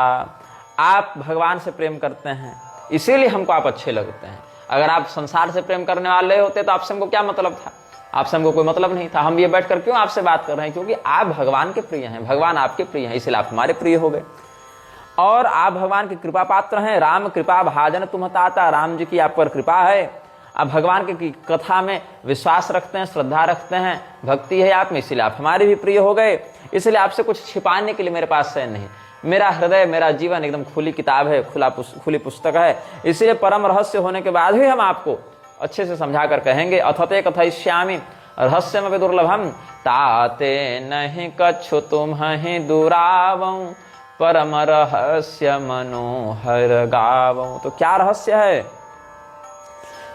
आप भगवान से प्रेम करते हैं, इसीलिए हमको आप अच्छे लगते हैं। अगर आप संसार से प्रेम करने वाले होते तो आपसे हमको क्या मतलब था? आपसे हमको कोई मतलब नहीं था। हम ये बैठकर क्यों आपसे बात कर रहे हैं? क्योंकि आप भगवान के प्रिय हैं, भगवान आपके प्रिय हैं, इसलिए आप हमारे प्रिय हो गए और आप भगवान की कृपा पात्र हैं। राम कृपा भाजन तुम ताता, राम जी की आप पर कृपा है, आप भगवान की कथा में विश्वास रखते हैं, श्रद्धा रखते हैं, भक्ति है आप में, इसीलिए आप हमारे भी प्रिय हो गए। इसलिए आपसे कुछ छिपाने के लिए मेरे पास है नहीं। मेरा हृदय, मेरा जीवन एकदम खुली किताब है, खुली पुस्तक है। इसलिए परम रहस्य होने के बाद भी हम आपको अच्छे से समझा कर कहेंगे। अथते कथयिष्यामि रहस्यमपि दुर्लभम, ताते नहीं कछु तुम्हि दुरावं, परम रहस्य मनोहर गावं। तो क्या रहस्य है?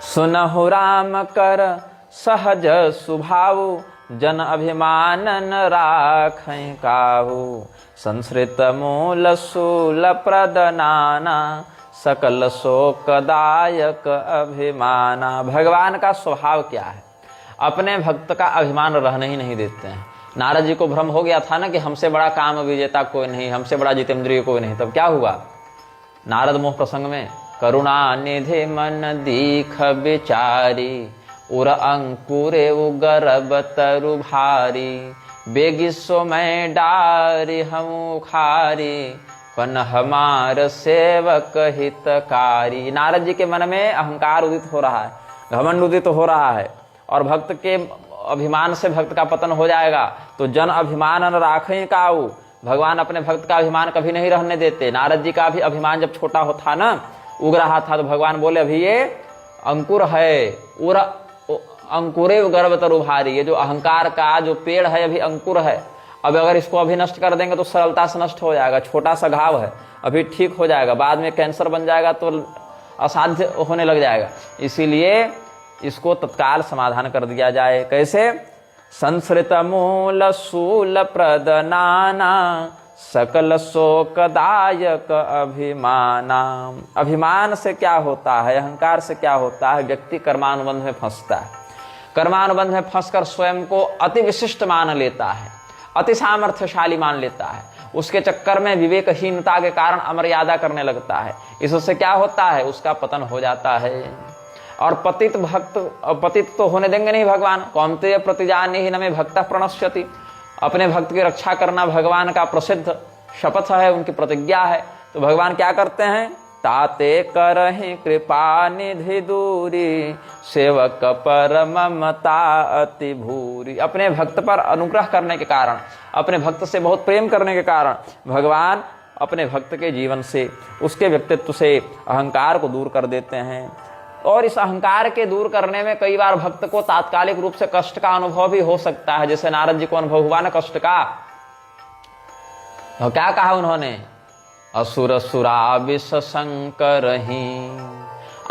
सुनहु राम कर सहज स्वभाव, जन अभिमान न राखै काहू। संस्कृत मूल शूल प्रदनाना, सकल शोकदायक अभिमाना। भगवान का स्वभाव क्या है? अपने भक्त का अभिमान रहने ही नहीं देते हैं। नारद जी को भ्रम हो गया था ना कि हमसे बड़ा काम विजेता कोई नहीं, हमसे बड़ा जितेंद्रिय कोई नहीं। तब क्या हुआ? नारद मोह प्रसंग में करुणा निधि मन दीख विचारी, उर अंकुरे उगरब तरु भारी। बेगी सो मैं डारी हम खारी, पन हमार सेवक हितकारी। नारद जी के मन में अहंकार उदित हो रहा है, घमंड उदित हो रहा है, और भक्त के अभिमान से भक्त का पतन हो जाएगा। तो जन अभिमान न राखें काऊ, भगवान अपने भक्त का अभिमान कभी नहीं रहने देते। नारद जी का भी अभिमान जब छोटा होता ना, उग रहा था, तो भगवान बोले अभी ये अंकुर है, अंकुरे गर्भ तरु भारी। ये जो अहंकार का जो पेड़ है अभी अंकुर है, अब अगर इसको अभी नष्ट कर देंगे तो सरलता से नष्ट हो जाएगा। छोटा सा घाव है, अभी ठीक हो जाएगा, बाद में कैंसर बन जाएगा तो असाध्य होने लग जाएगा। इसीलिए इसको तत्काल समाधान कर दिया जाए। कैसे? संस्कृत मूल शूल प्रदनाना, सकल शोकदायक अभिमाना। अभिमान से क्या होता है, अहंकार से क्या होता है? व्यक्ति कर्मानुबंध में फंसता है, कर्मानुबंध में फंसकर स्वयं को अति विशिष्ट मान लेता है, अति सामर्थ्यशाली मान लेता है। उसके चक्कर में विवेकहीनता के कारण अमर्यादा करने लगता है। इससे क्या होता है? उसका पतन हो जाता है। और पतित भक्त, पतित तो होने देंगे नहीं भगवान। कौन्तेय प्रतिजानीहि न मे भक्तः प्रणश्यति। अपने भक्त की रक्षा करना भगवान का प्रसिद्ध शपथ है, उनकी प्रतिज्ञा है। तो भगवान क्या करते हैं? ताते करहि कृपा निधि दूरी, सेवक पर ममता अति भूरी। अपने भक्त पर अनुग्रह करने के कारण, अपने भक्त से बहुत प्रेम करने के कारण भगवान अपने भक्त के जीवन से, उसके व्यक्तित्व से अहंकार को दूर कर देते हैं। और इस अहंकार के दूर करने में कई बार भक्त को तात्कालिक रूप से कष्ट का अनुभव भी हो सकता है, जैसे नारद जी को अनुभव हुआ ना कष्ट का। तो क्या कहा उन्होंने, असुर सुरा विष संकरहि,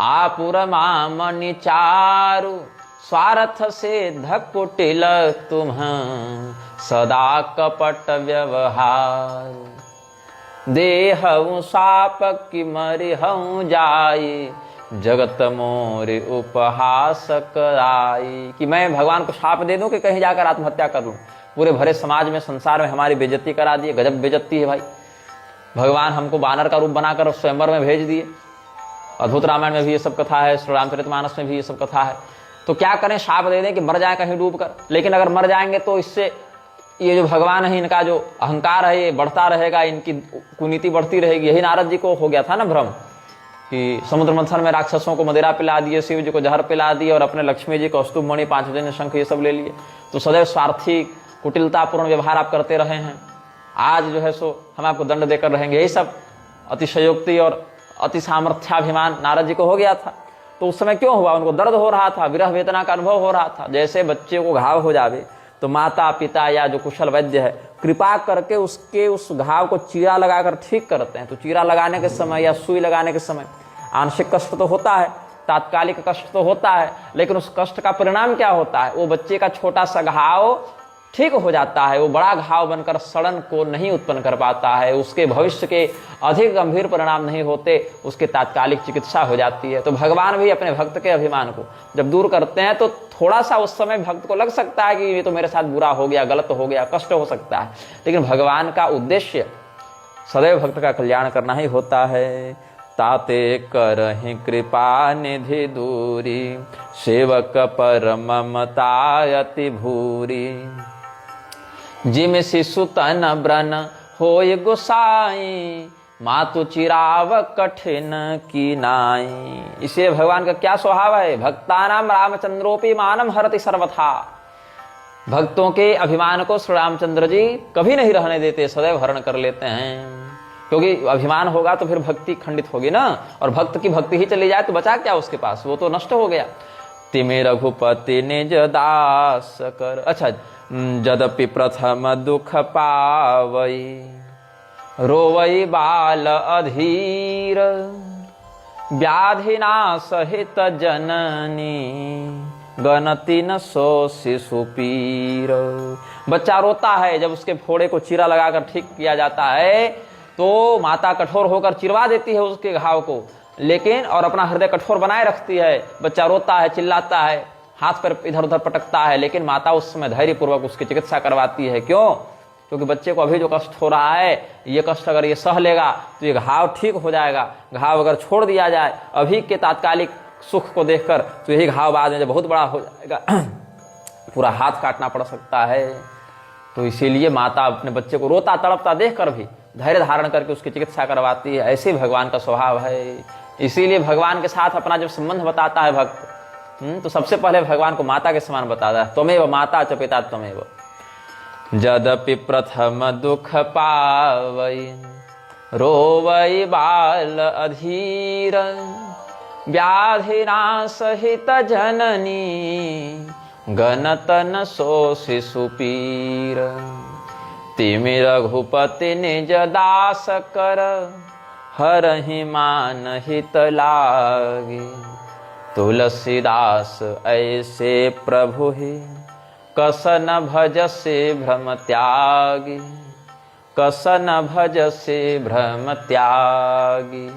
आपुर मामनि चारु, स्वार्थ से धकुटिल तुम, सदा कपट व्यवहार, देहु साप कि मरिहु जाई, जगत मोरे उपहास कराई। कि मैं भगवान को शाप दे दूं कि कहीं जाकर आत्महत्या कर लूं, पूरे भरे समाज में, संसार में हमारी बेइज्जती करा दी। गजब बेइज्जती है भाई। भगवान हमको बानर का रूप बनाकर स्वयंवर में भेज दिए। अद्भुत रामायण में भी ये सब कथा है, श्री रामचरितमानस में भी ये सब कथा है। तो क्या करें, शाप दे दें कि मर जाए कहीं डूब कर। लेकिन अगर मर जाएंगे तो इससे ये जो भगवान है, इनका जो अहंकार है ये बढ़ता रहेगा, इनकी कुनीति बढ़ती रहेगी। यही नारद जी को हो गया था ना भ्रम, कि समुद्र मंथन में राक्षसों को मदिरा पिला दिए, शिव जी को जहर पिला दिए, और अपने लक्ष्मी जी को स्तूप मणि, 5 जन शंख ये सब ले लिए। तो सदैव स्वार्थी कुटिलतापूर्ण व्यवहार आप करते रहे हैं, आज जो है सो हम आपको दंड देकर रहेंगे। यही सब अतिशयोक्ति और अति सामर्थ्याभिमान नारद जी को हो गया था। तो उस समय क्यों हुआ, उनको दर्द हो रहा था, विरह वेदना का अनुभव हो रहा था। जैसे बच्चे को घाव हो जावे तो माता पिता या जो कुशल वैद्य है कृपा करके उसके उस घाव को चीरा लगाकर ठीक करते हैं। तो चीरा लगाने के समय या सुई लगाने के समय आंशिक कष्ट तो होता है, तात्कालिक कष्ट तो होता है, लेकिन उस कष्ट का परिणाम क्या होता है, वो बच्चे का छोटा सा घाव ठीक हो जाता है, वो बड़ा घाव बनकर सड़न को नहीं उत्पन्न कर पाता है, उसके भविष्य के अधिक गंभीर परिणाम नहीं होते, उसके तात्कालिक चिकित्सा हो जाती है। तो भगवान भी अपने भक्त के अभिमान को जब दूर करते हैं तो थोड़ा सा उस समय भक्त को लग सकता है कि ये तो मेरे साथ बुरा हो गया, गलत हो गया, कष्ट हो सकता है, लेकिन भगवान का उद्देश्य सदैव भक्त का कल्याण करना ही होता है। ताते करहि कृपा निधि दूरी, सेवक पर ममता अति भूरी, जिम शिशु तन ब्रन होय गोसाई, मातु चिराव कठिन की नाई। इसे भगवान का क्या स्वभाव है, भक्तानाम रामचंद्रोपि मानम हरति सर्वथा। भक्तों के अभिमान को श्री रामचंद्र जी कभी नहीं रहने देते, सदैव हरण कर लेते हैं। क्योंकि अभिमान होगा तो फिर भक्ति खंडित होगी ना, और भक्त की भक्ति ही चली जाए तो बचा क्या उसके पास, वो तो नष्ट हो गया। तिमे रघुपति निज दास कर, अच्छा, जदपि प्रथम दुख पावई, रोवई बाल अधीर, व्याधिना सहित जननी, गणति न सो शिशु पीर। बच्चा रोता है, जब उसके फोड़े को चीरा लगाकर ठीक किया जाता है तो माता कठोर होकर चिरवा देती है उसके घाव को, लेकिन और अपना हृदय कठोर बनाए रखती है। बच्चा रोता है, चिल्लाता है, हाथ पर इधर उधर पटकता है, लेकिन माता उस समय धैर्य पूर्वक उसकी चिकित्सा करवाती है। क्यों? क्योंकि बच्चे को अभी जो कष्ट हो रहा है, ये कष्ट अगर ये सह लेगा तो ये घाव ठीक हो जाएगा। घाव अगर छोड़ दिया जाए अभी के तात्कालिक सुख को देखकर, तो यही घाव बाद में जब बहुत बड़ा हो जाएगा पूरा हाथ काटना पड़ सकता है। तो इसीलिए माता अपने बच्चे को रोता तड़पता देखकर भी धैर्य धारण करके उसकी चिकित्सा करवाती है। ऐसे भगवान का स्वभाव है। इसीलिए भगवान के साथ अपना जब संबंध बताता है भक्त, तो सबसे पहले भगवान को माता के समान बताता है, त्वमेव माता च पिता त्वमेव। जदपि प्रथम दुख पावई, रोवई बाल अधीर, व्याधिना सहित जननी, गणतन सो शिशु पीर। तिमि रघुपति निज दास कर, हरहि मान हित लागे। तुलसीदास ऐसे प्रभु ही, कसन भज से भ्रम त्यागी, कसन भज से भ्रम त्यागी।